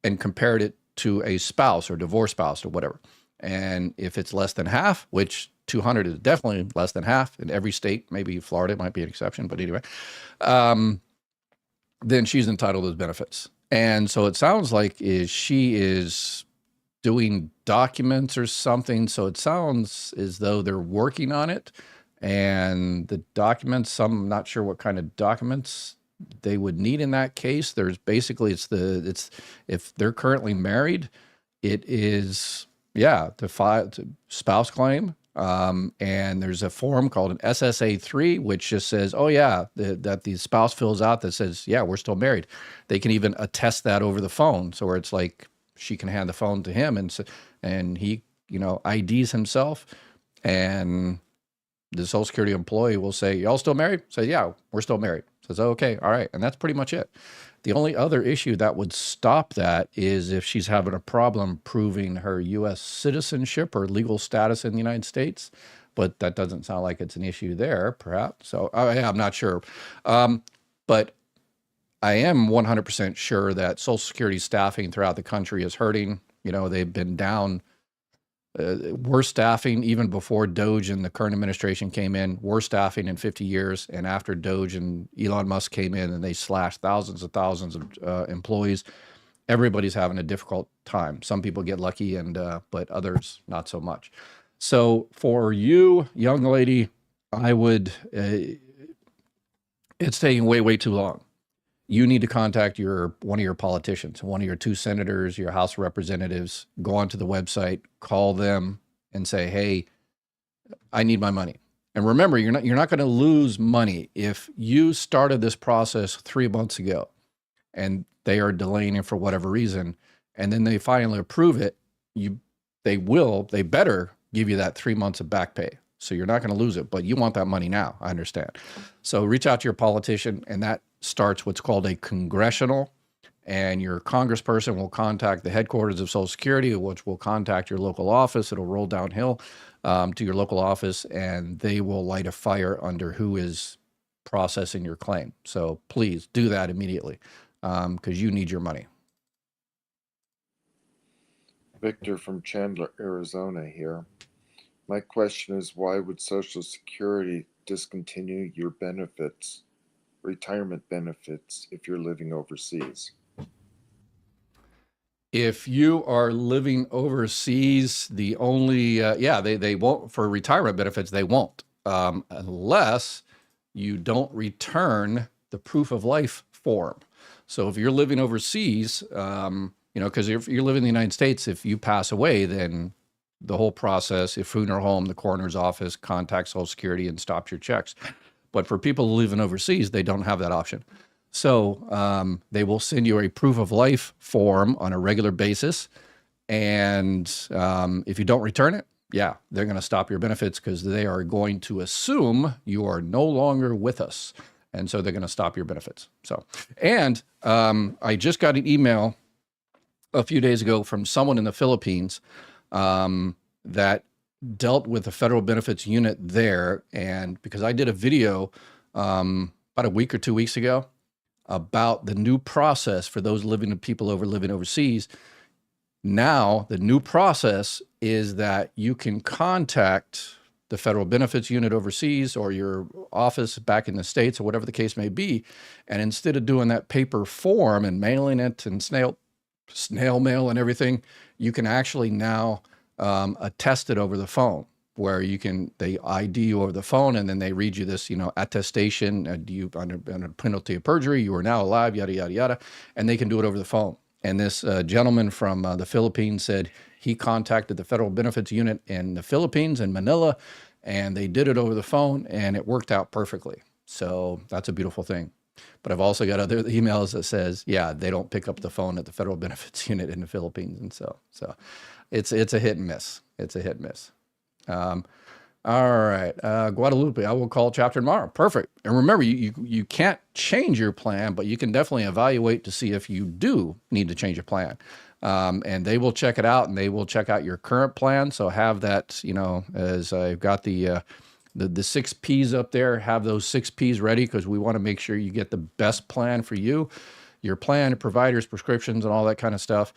and compared it to a spouse or divorced spouse or whatever. And if it's less than half, which 200 is definitely less than half in every state, maybe Florida might be an exception, but anyway, then she's entitled to those benefits. And so it sounds like she is doing documents or something. So it sounds as though they're working on it. And the documents, I'm not sure what kind of documents they would need in that case. There's basically, it's if they're currently married, it is, to spouse claim. And there's a form called an SSA-3, which just says, that the spouse fills out that says, yeah, we're still married. They can even attest that over the phone. So where it's like, she can hand the phone to him and he, IDs himself, and the Social Security employee will say, y'all still married? Say, yeah, we're still married. Says, oh, okay, all right. And that's pretty much it. The only other issue that would stop that is if she's having a problem proving her U.S. citizenship or legal status in the United States, but that doesn't sound like it's an issue there, perhaps. So I'm not sure. But I am 100% sure that Social Security staffing throughout the country is hurting. They've been down. Worse staffing even before Doge and the current administration came in, worse staffing in 50 years. And after Doge and Elon Musk came in and they slashed thousands of employees, everybody's having a difficult time. Some people get lucky, but others not so much. So for you, young lady, I would, it's taking way, way too long. You need to contact one of your politicians, one of your 2 senators, your House representatives. Go onto the website, call them, and say, "Hey, I need my money." And remember, you're not going to lose money if you started this process 3 months ago, and they are delaying it for whatever reason, and then they finally approve it. They better give you that 3 months of back pay. So you're not going to lose it, but you want that money now. I understand. So reach out to your politician, and that starts what's called a congressional, and your congressperson will contact the headquarters of Social Security, which will contact your local office. It'll roll downhill to your local office, and they will light a fire under who is processing your claim. So please do that immediately because you need your money. Victor from Chandler, Arizona here. My question is, why would Social Security discontinue your benefits, retirement benefits, if you're living overseas? If you are living overseas, the only, they won't, for retirement benefits, they won't, unless you don't return the proof of life form. So if you're living overseas, because if you're living in the United States, if you pass away, then the whole process, if funeral home, the coroner's office contacts Social Security and stops your checks. But for people living overseas, they don't have that option. So they will send you a proof of life form on a regular basis. And if you don't return it, they're going to stop your benefits because they are going to assume you are no longer with us. And so they're going to stop your benefits. So, and I just got an email a few days ago from someone in the Philippines that dealt with the federal benefits unit there. And because I did a video about a week or 2 weeks ago about the new process for those living overseas. Now, the new process is that you can contact the federal benefits unit overseas or your office back in the States or whatever the case may be. And instead of doing that paper form and mailing it and snail mail and everything, you can actually now attest it over the phone, where they ID you over the phone, and then they read you this, attestation, you under penalty of perjury, you are now alive, yada, yada, yada, and they can do it over the phone. And this gentleman from the Philippines said he contacted the federal benefits unit in the Philippines, in Manila, and they did it over the phone, and it worked out perfectly. So that's a beautiful thing. But I've also got other emails that says, yeah, they don't pick up the phone at the federal benefits unit in the Philippines. And so it's a hit and miss. It's a hit and miss. All right. Guadalupe, I will call chapter tomorrow. Perfect. And remember, you can't change your plan, but you can definitely evaluate to see if you do need to change your plan. And they will check it out, and they will check out your current plan. So have that, as I've got the 6 P's up there, have those 6 P's ready, because we want to make sure you get the best plan for you, your plan, providers, prescriptions, and all that kind of stuff.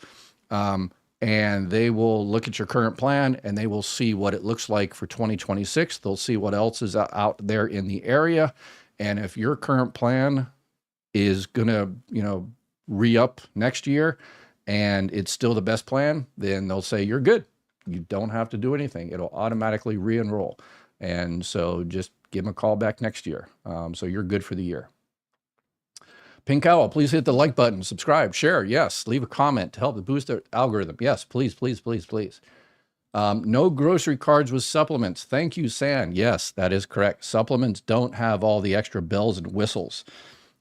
And they will look at your current plan, and they will see what it looks like for 2026. They'll see what else is out there in the area. And if your current plan is going to, re-up next year and it's still the best plan, then they'll say you're good. You don't have to do anything. It'll automatically re-enroll. And so just give them a call back next year. So you're good for the year. Pink Owl, please hit the like button, subscribe, share. Yes. Leave a comment to help boost the algorithm. Yes, please, please, please, please. No grocery cards with supplements. Thank you, San. Yes, that is correct. Supplements don't have all the extra bells and whistles.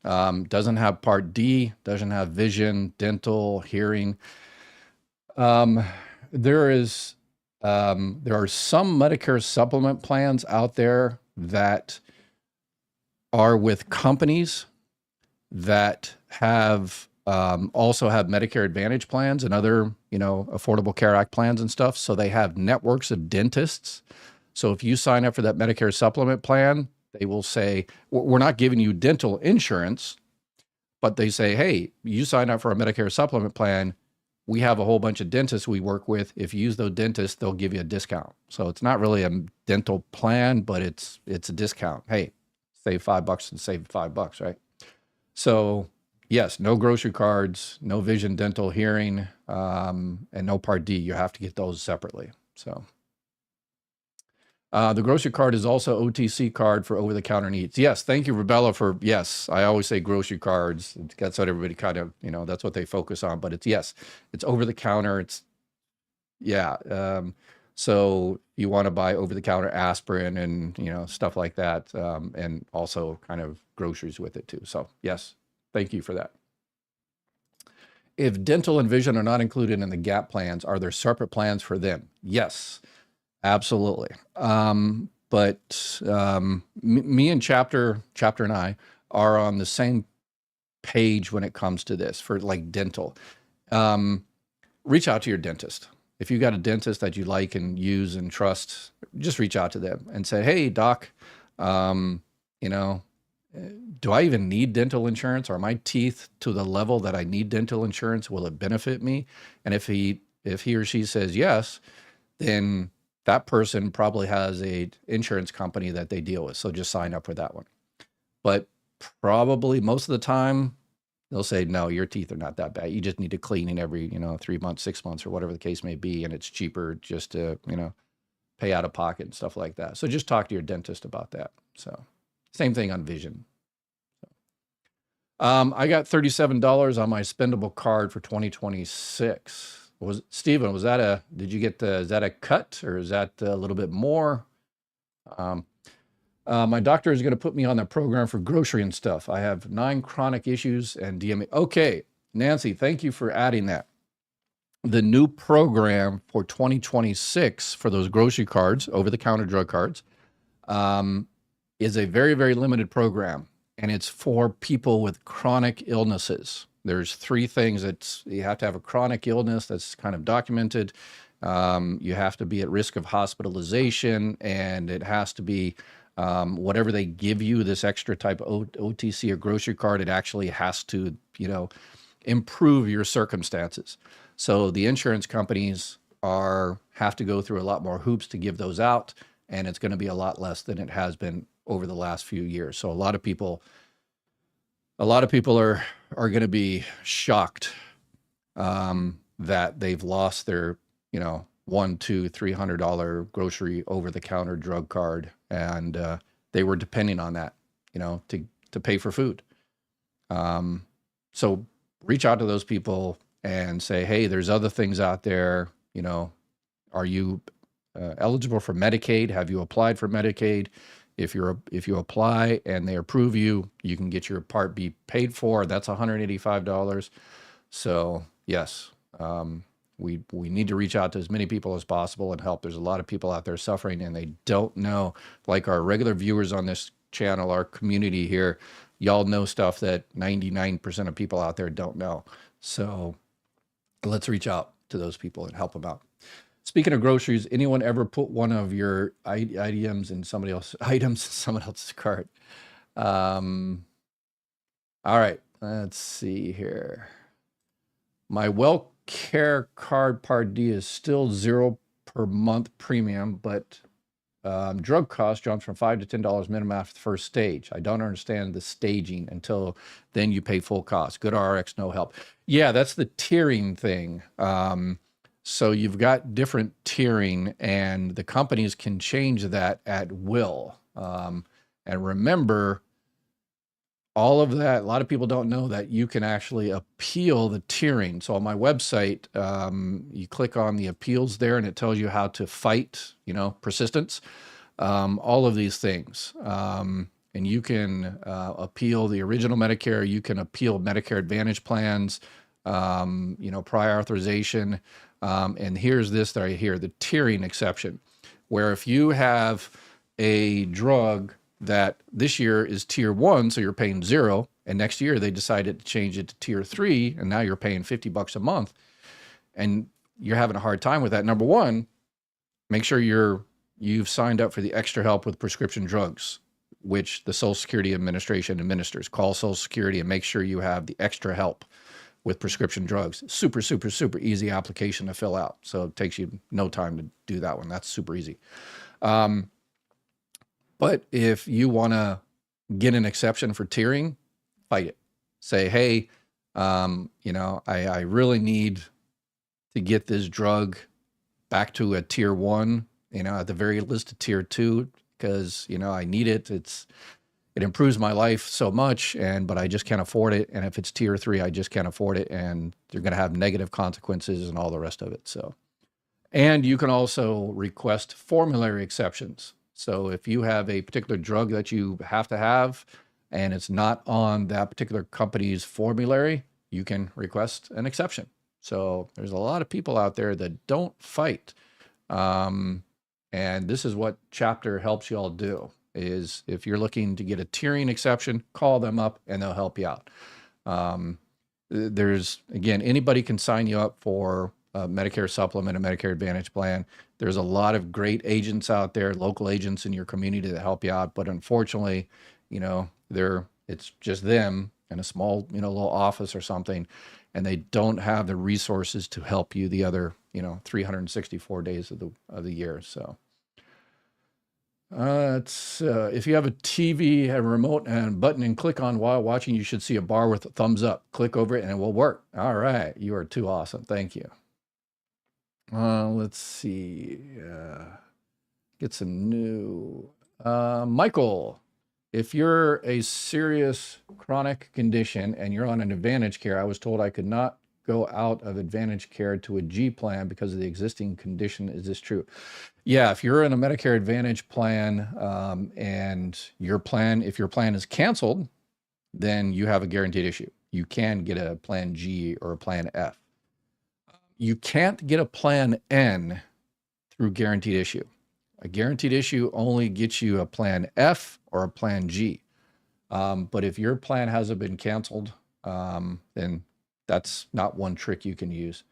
Doesn't have Part D, doesn't have vision, dental, hearing. There are some Medicare supplement plans out there that are with companies that have also have Medicare Advantage plans and other, Affordable Care Act plans and stuff. So they have networks of dentists. So if you sign up for that Medicare supplement plan, they will say, we're not giving you dental insurance, but they say, hey, you sign up for a Medicare supplement plan. We have a whole bunch of dentists we work with. If you use those dentists, they'll give you a discount. So it's not really a dental plan, but it's a discount. Hey, save $5 and save $5, right? So yes, no grocery cards, no vision, dental, hearing, and no Part D. You have to get those separately. So the grocery card is also OTC card for over-the-counter needs. Yes, thank you, Rebella, for, yes, I always say grocery cards. That's what everybody kind of, that's what they focus on. But it's over-the-counter. It's, yeah. So you want to buy over-the-counter aspirin and, stuff like that, and also kind of groceries with it too. So yes, thank you for that. If dental and vision are not included in the GAP plans, are there separate plans for them? Yes, absolutely. But me and Chapter and I are on the same page when it comes to this for like dental. Reach out to your dentist. If you got a dentist that you like and use and trust, just reach out to them and say, hey, doc, do I even need dental insurance? Are my teeth to the level that I need dental insurance? Will it benefit me? And if he or she says yes, then that person probably has a insurance company that they deal with. So just sign up for that one. But probably most of the time, they'll say, no, your teeth are not that bad. You just need to cleaning every, 3 months, 6 months, or whatever the case may be. And it's cheaper just to, pay out of pocket and stuff like that. So just talk to your dentist about that. So same thing on vision. I got $37 on my spendable card for 2026. Stephen, is that a cut, or is that a little bit more? My doctor is going to put me on the program for grocery and stuff. I have 9 chronic issues and DME. Okay, Nancy, thank you for adding that. The new program for 2026 for those grocery cards, over-the-counter drug cards, is a very, very limited program, and it's for people with chronic illnesses. There's 3 things that you have to have: a chronic illness that's kind of documented. You have to be at risk of hospitalization, and it has to be whatever they give you, this extra type of OTC or grocery card, it actually has to, improve your circumstances. So the insurance companies have to go through a lot more hoops to give those out. and it's going to be a lot less than it has been over the last few years. So a lot of people are going to be shocked that they've lost their, $100, $200, $300 grocery over-the-counter drug card, and they were depending on that, to pay for food. So reach out to those people and say, hey, there's other things out there. Are you eligible for Medicaid? Have you applied for Medicaid? If you apply and they approve you, you can get your Part B paid for. That's $185. So yes, we need to reach out to as many people as possible and help. There's a lot of people out there suffering and they don't know, like our regular viewers on this channel, our community here, y'all know stuff that 99% of people out there don't know. So let's reach out to those people and help them out. Speaking of groceries, anyone ever put one of your items in someone else's cart? All right, let's see here. My WellCare card Part D is still $0 per month premium, but drug cost jumps from $5 to $10 minimum after the first stage. I don't understand the staging. Until then you pay full cost. Good RX, no help. Yeah, that's the tiering thing. So you've got different tiering, and the companies can change that at will. And remember, all of that, a lot of people don't know that you can actually appeal the tiering. So on my website, you click on the appeals there, and it tells you how to fight, persistence, all of these things. And you can appeal the original Medicare. You can appeal Medicare Advantage plans, prior authorization. And here's this right here, the tiering exception, where if you have a drug that this year is tier 1, so you're paying $0, and next year they decided to change it to tier 3, and now you're paying $50 a month, and you're having a hard time with that. Number one, make sure you've signed up for the extra help with prescription drugs, which the Social Security Administration administers. Call Social Security and make sure you have the extra help with prescription drugs. Super, super, super easy application to fill out. So it takes you no time to do that one. That's super easy. But if you want to get an exception for tiering, fight it. Say, hey, I really need to get this drug back to a tier 1, at the very least a tier 2, because, I need it. It improves my life so much, but I just can't afford it. And if it's tier 3, I just can't afford it. And you're going to have negative consequences and all the rest of it. So, and you can also request formulary exceptions. So if you have a particular drug that you have to have and it's not on that particular company's formulary, you can request an exception. So there's a lot of people out there that don't fight. And this is what Chapter helps you all do. Is if you're looking to get a tiering exception, call them up and they'll help you out. Anybody can sign you up for Medicare Supplement and Medicare Advantage plan. There's a lot of great agents out there, local agents in your community that help you out. But unfortunately, it's just them in a small, little office or something, and they don't have the resources to help you the other, 364 days of the year. So. If you have a TV, a remote and button and click on while watching, you should see a bar with a thumbs up. Click over it and it will work. All right. You are too awesome. Thank you. Let's see. Get some new. Michael, if you're a serious chronic condition and you're on an Advantage Care, I was told I could not go out of Advantage Care to a G plan because of the existing condition. Is this true? Yeah, if you're in a Medicare Advantage plan and if your plan is canceled, then you have a guaranteed issue. You can get a Plan G or a Plan F. You can't get a Plan N through guaranteed issue. A guaranteed issue only gets you a Plan F or a Plan G. But if your plan hasn't been canceled, then that's not one trick you can use.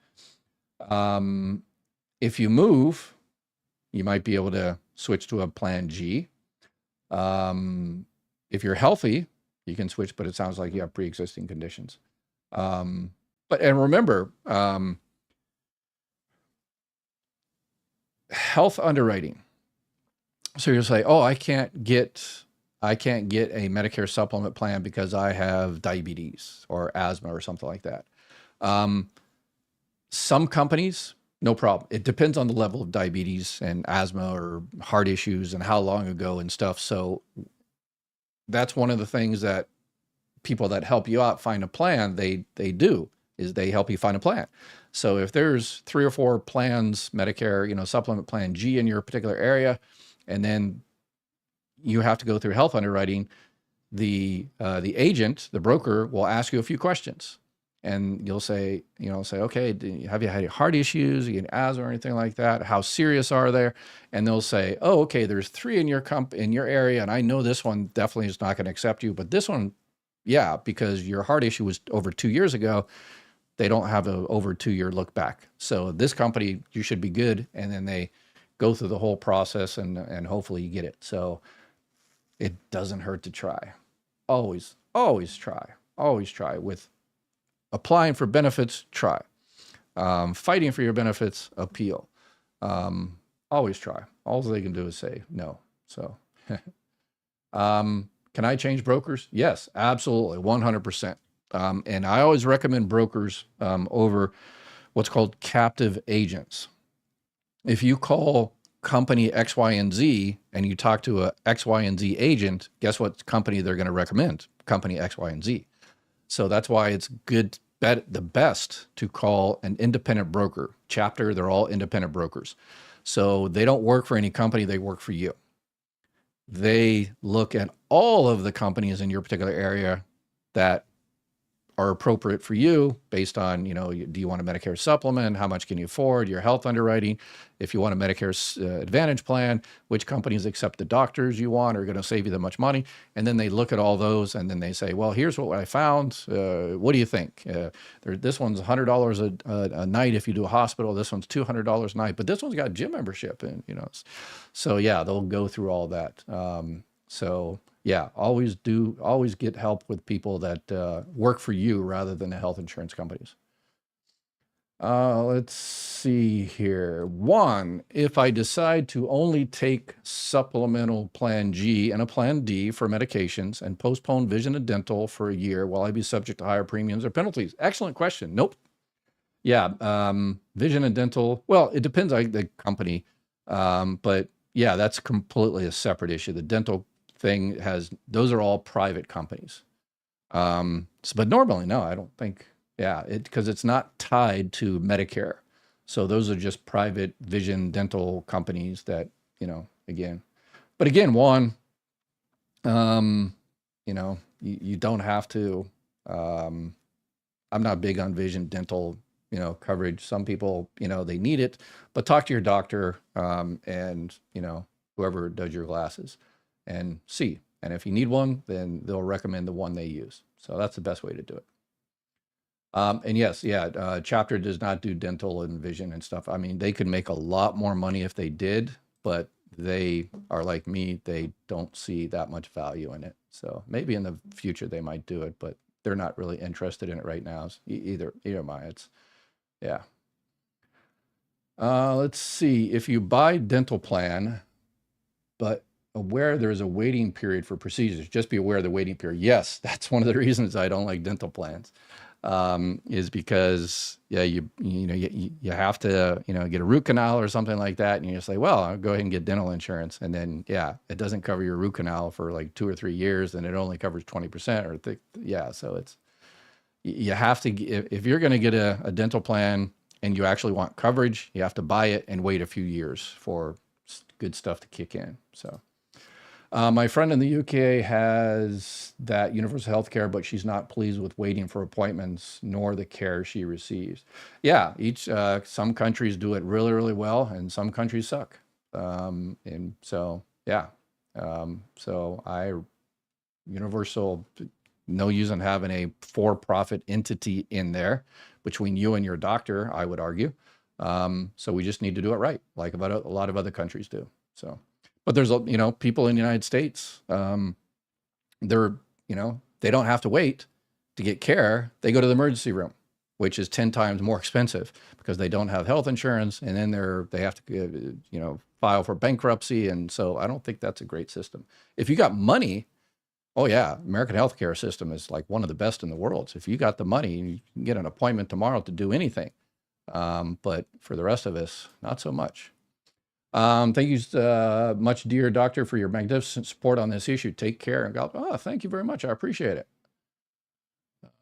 If you move, you might be able to switch to a Plan G. If you're healthy, you can switch, but it sounds like you have pre-existing conditions. And remember, health underwriting. So you'll say, oh, I can't get a Medicare supplement plan because I have diabetes or asthma or something like that. Some companies, no problem. It depends on the level of diabetes and asthma or heart issues and how long ago and stuff. So that's one of the things that people that help you out find a plan, they do, is they help you find a plan. So if there's 3 or 4 plans, Medicare, Supplement Plan G in your particular area, and then you have to go through health underwriting, the agent, the broker, will ask you a few questions, and you'll say, okay, have you had any heart issues, you get asthma or anything like that? How serious are they? And they'll say, oh, okay, there's 3 in your area, and I know this one definitely is not going to accept you, but this one, yeah, because your heart issue was over 2 years ago. They don't have a over 2-year look back. So this company, you should be good. And then they go through the whole process and hopefully you get it. So it doesn't hurt to try. Always try with applying for benefits, try. Fighting for your benefits, appeal. Always try. All they can do is say no. So, can I change brokers? Yes, absolutely. 100%. And I always recommend brokers over what's called captive agents. If you call company X, Y, and Z and you talk to a X, Y, and Z agent, guess what company they're going to recommend? Company X, Y, and Z. So that's why it's the best to call an independent broker. Chapter, they're all independent brokers. So they don't work for any company, they work for you. They look at all of the companies in your particular area that are appropriate for you based on, do you want a Medicare supplement? How much can you afford? Your health underwriting. If you want a Medicare Advantage plan, which companies accept the doctors you want are going to save you that much money? And then they look at all those and then they say, well, here's what I found. What do you think? This one's $100 a night if you do a hospital. This one's $200 a night, but this one's got gym membership. And, so yeah, they'll go through all that. So yeah, always get help with people that work for you rather than the health insurance companies. Let's see here. 1, if I decide to only take Supplemental Plan G and a Plan D for medications and postpone vision and dental for a year, will I be subject to higher premiums or penalties? Excellent question. Nope. Yeah, vision and dental, well, it depends on the company, but yeah, that's completely a separate issue. The dental thing those are all private companies. But normally, no, I don't think, because it's not tied to Medicare. So those are just private vision dental companies that, again, one, you don't have to, I'm not big on vision dental, coverage. Some people, they need it, but talk to your doctor, and, whoever does your glasses and see. And if you need one, then they'll recommend the one they use. So that's the best way to do it. And yes, Chapter does not do dental and vision and stuff. I mean, they could make a lot more money if they did, but they are like me. They don't see that much value in it. So maybe in the future they might do it, but they're not really interested in it right now. Either am I. Yeah. Let's see. If you buy dental plan, but aware there's a waiting period for procedures, just be aware of the waiting period. Yes, that's one of the reasons I don't like dental plans, is because you have to get a root canal or something like that, and you just say, well, I'll go ahead and get dental insurance, and then it doesn't cover your root canal for like 2 or 3 years, and it only covers 20% or so it's, you have to, if you're going to get a dental plan and you actually want coverage, you have to buy it and wait a few years for good stuff to kick in. So my friend in the UK has that universal health care, but she's not pleased with waiting for appointments nor the care she receives. Yeah, some countries do it really, really well, and some countries suck. And so, universal, no use in having a for-profit entity in there between you and your doctor, I would argue. So we just need to do it right, like a lot of other countries do. So, but there's, people in the United States, they don't have to wait to get care. They go to the emergency room. which is 10 times more expensive because they don't have health insurance, and then they have to file for bankruptcy. And so I don't think that's a great system. If you got money, oh yeah, American healthcare system is like one of the best in the world. So if you got the money, you can get an appointment tomorrow to do anything. But for the rest of us, not so much. Thank you much, dear doctor, for your magnificent support on this issue. Take care. And God, thank you very much. I appreciate it.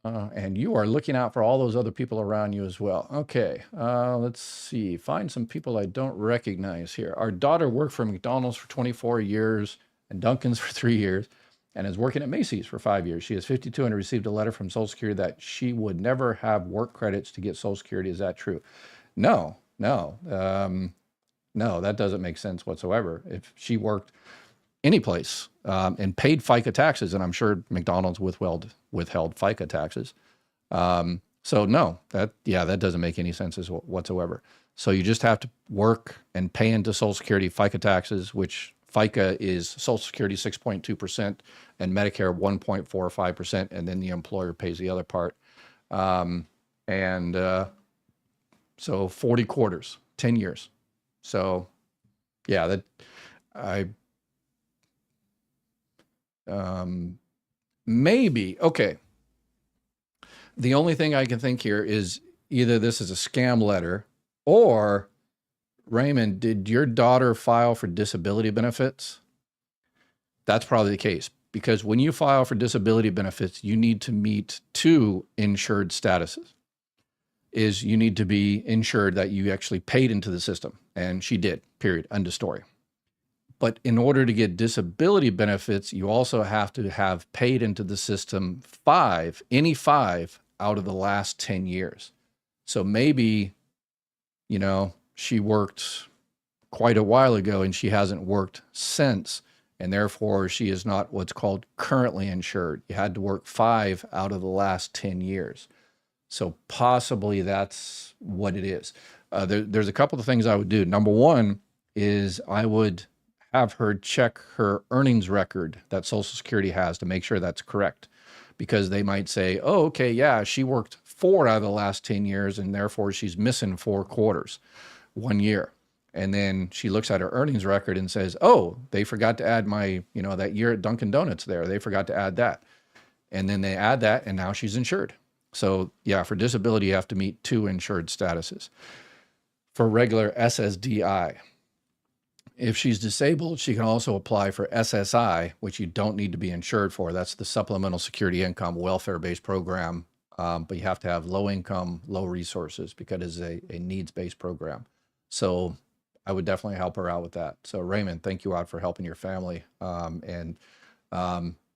And you are looking out for all those other people around you as well. Okay, let's see. Find some people I don't recognize here. Our daughter worked for McDonald's for 24 years and Dunkin's for 3 years and is working at Macy's for 5 years. She is 52 and received a letter from Social Security that she would never have work credits to get Social Security. Is that true? No, that doesn't make sense whatsoever. If she worked any place and paid FICA taxes, and I'm sure McDonald's withheld FICA taxes. So no, that doesn't make any sense whatsoever. So you just have to work and pay into Social Security FICA taxes, which FICA is Social Security 6.2% and Medicare 1.45%, and then the employer pays the other part. So 40 quarters, 10 years. So yeah, maybe, okay. The only thing I can think here is either this is a scam letter or, Raymond, did your daughter file for disability benefits? That's probably the case, because when you file for disability benefits, you need to meet 2 insured statuses. You need to be insured that you actually paid into the system, and she did, period, end of story. But in order to get disability benefits, you also have to have paid into the system 5 out of the last 10 years. So maybe, she worked quite a while ago and she hasn't worked since, and therefore she is not what's called currently insured. You had to work 5 out of the last 10 years. So possibly that's what it is. There's a couple of things I would do. Number one is I would have her check her earnings record that Social Security has to make sure that's correct, because they might say, oh, okay, yeah, she worked 4 out of the last 10 years and therefore she's missing 4 quarters, 1 year. And then she looks at her earnings record and says, oh, they forgot to add my, that year at Dunkin' Donuts there. They forgot to add that. And then they add that and now she's insured. So yeah, for disability, you have to meet 2 insured statuses. For regular SSDI, if she's disabled, she can also apply for SSI, which you don't need to be insured for. That's the Supplemental Security Income Welfare-Based Program, but you have to have low income, low resources because it's a needs-based program. So I would definitely help her out with that. So Raymond, thank you out for helping your family, and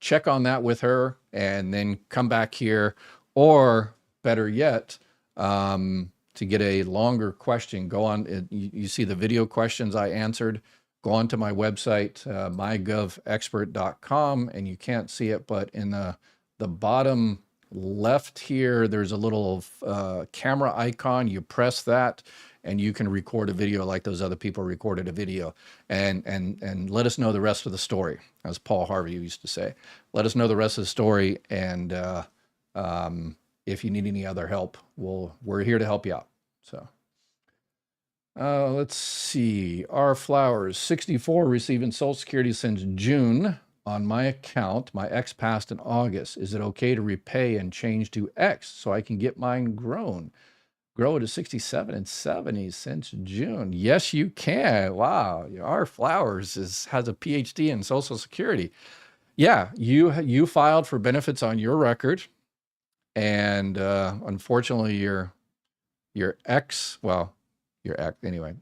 check on that with her and then come back here, or better yet, to get a longer question, go on, you see the video questions I answered, go on to my website, mygovexpert.com, and you can't see it, but in the bottom left here, there's a little camera icon. You press that and you can record a video like those other people recorded a video, and let us know the rest of the story. As Paul Harvey used to say, let us know the rest of the story, and if you need any other help, we're here to help you out. So let's see. R Flowers, 64, receiving Social Security since June on my account. My ex passed in August. Is it okay to repay and change to X so I can get mine grow to 67 and 70 since June? Yes, you can. Wow. R Flowers has a PhD in Social Security. Yeah, you filed for benefits on your record. And unfortunately, your ex, anyway,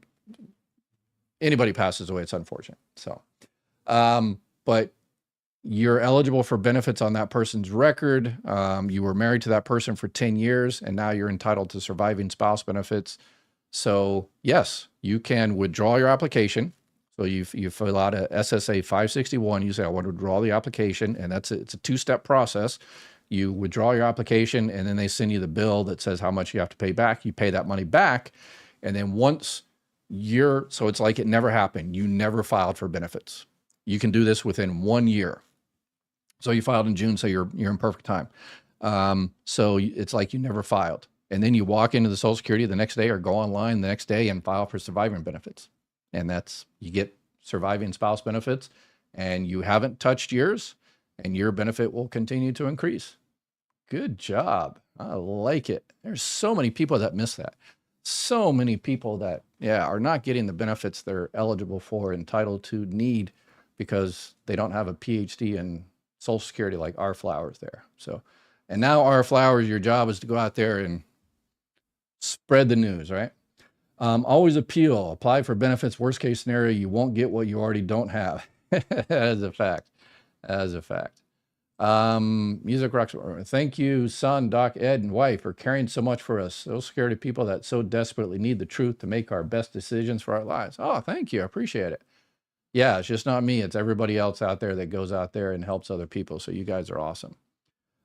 anybody passes away, it's unfortunate. So, but you're eligible for benefits on that person's record. You were married to that person for 10 years, and now you're entitled to surviving spouse benefits. So yes, you can withdraw your application. So you fill out a SSA 561. You say, I want to withdraw the application, and it's a 2-step process. You withdraw your application, and then they send you the bill that says how much you have to pay back. You pay that money back, and then so it's like it never happened. You never filed for benefits. You can do this within 1 year. So you filed in June, so you're in perfect time. So it's like you never filed. And then you walk into the Social Security the next day or go online the next day and file for surviving benefits. And you get surviving spouse benefits, and you haven't touched yours, and your benefit will continue to increase. Good job. I like it. There's so many people that miss that. So many people that, are not getting the benefits they're eligible for, entitled to, need, because they don't have a PhD in Social Security like our Flowers there. So, and now our Flowers, your job is to go out there and spread the news, right? Always appeal, apply for benefits. Worst case scenario, you won't get what you already don't have. As a fact. Music rocks. Thank you, son, Doc, Ed, and wife, for caring so much for us. Social Security people that so desperately need the truth to make our best decisions for our lives. Oh, thank you. I appreciate it. Yeah, it's just not me. It's everybody else out there that goes out there and helps other people. So you guys are awesome.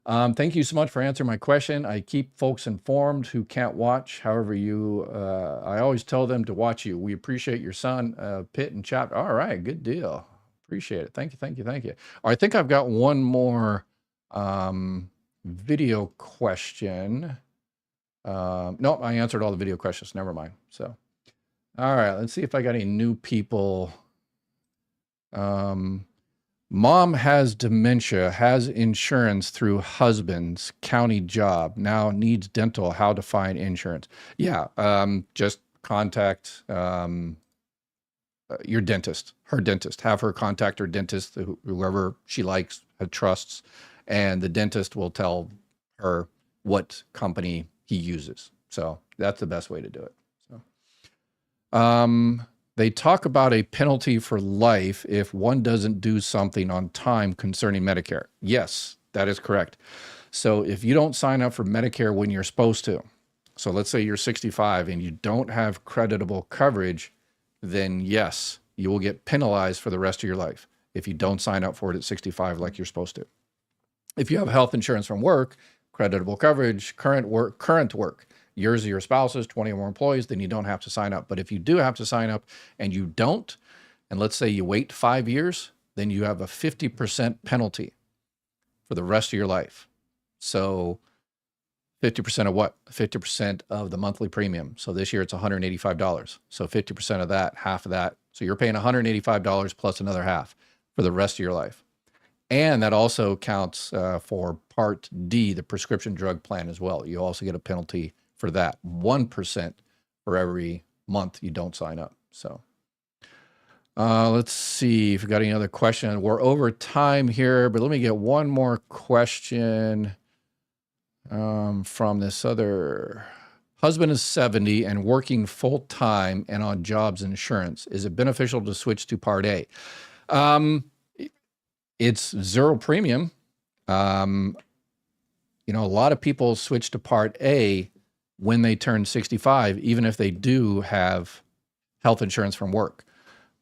Thank you so much for answering my question. I keep folks informed who can't watch. However, I always tell them to watch you. We appreciate your son, Pitt and Chap. All right, good deal. Appreciate it. Thank you. I think I've got one more video question. No, I answered all the video questions. Never mind. So, all right, let's see if I got any new people. Mom has dementia, has insurance through husband's county job, now needs dental. How to find insurance? Yeah, just contact your dentist, her dentist. Have her contact her dentist, whoever she likes, trusts, and the dentist will tell her what company he uses. So that's the best way to do it. So, they talk about a penalty for life if one doesn't do something on time concerning Medicare. Yes, that is correct. So if you don't sign up for Medicare when you're supposed to, so let's say you're 65 and you don't have creditable coverage, then yes, you will get penalized for the rest of your life if you don't sign up for it at 65 like you're supposed to. If you have health insurance from work, creditable coverage, current work, yours or your spouse's, 20 or more employees, then you don't have to sign up. But if you do have to sign up and you don't, and let's say you wait 5 years, then you have a 50% penalty for the rest of your life. So 50% of what? 50% of the monthly premium. So this year it's $185. So 50% of that, half of that. So you're paying $185 plus another half for the rest of your life. And that also counts for Part D, the prescription drug plan as well. You also get a penalty for that, 1% for every month you don't sign up. So let's see if you got any other questions. We're over time here, but let me get one more question from this other. Husband is 70 and working full time and on jobs insurance. Is it beneficial to switch to Part A? It's zero premium. A lot of people switch to Part A when they turn 65, even if they do have health insurance from work,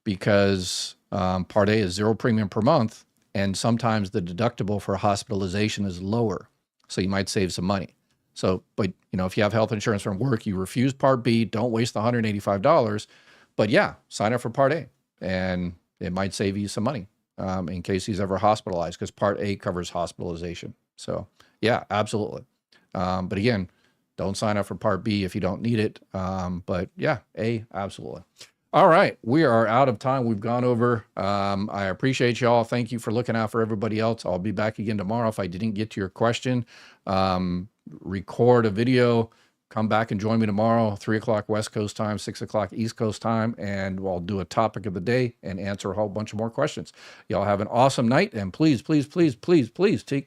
because Part A is zero premium per month, and sometimes the deductible for hospitalization is lower, so you might save some money. So, but if you have health insurance from work, you refuse Part B, don't waste the $185, but yeah, sign up for Part A, and it might save you some money in case he's ever hospitalized, because Part A covers hospitalization. So yeah, absolutely. But again, don't sign up for Part B if you don't need it. But yeah, A, absolutely. All right, we are out of time. We've gone over. I appreciate y'all. Thank you for looking out for everybody else. I'll be back again tomorrow. If I didn't get to your question, record a video, come back and join me tomorrow, 3 o'clock West Coast time, 6 o'clock East Coast time, and I'll do a topic of the day and answer a whole bunch of more questions. Y'all have an awesome night, and please, please, please, please, please take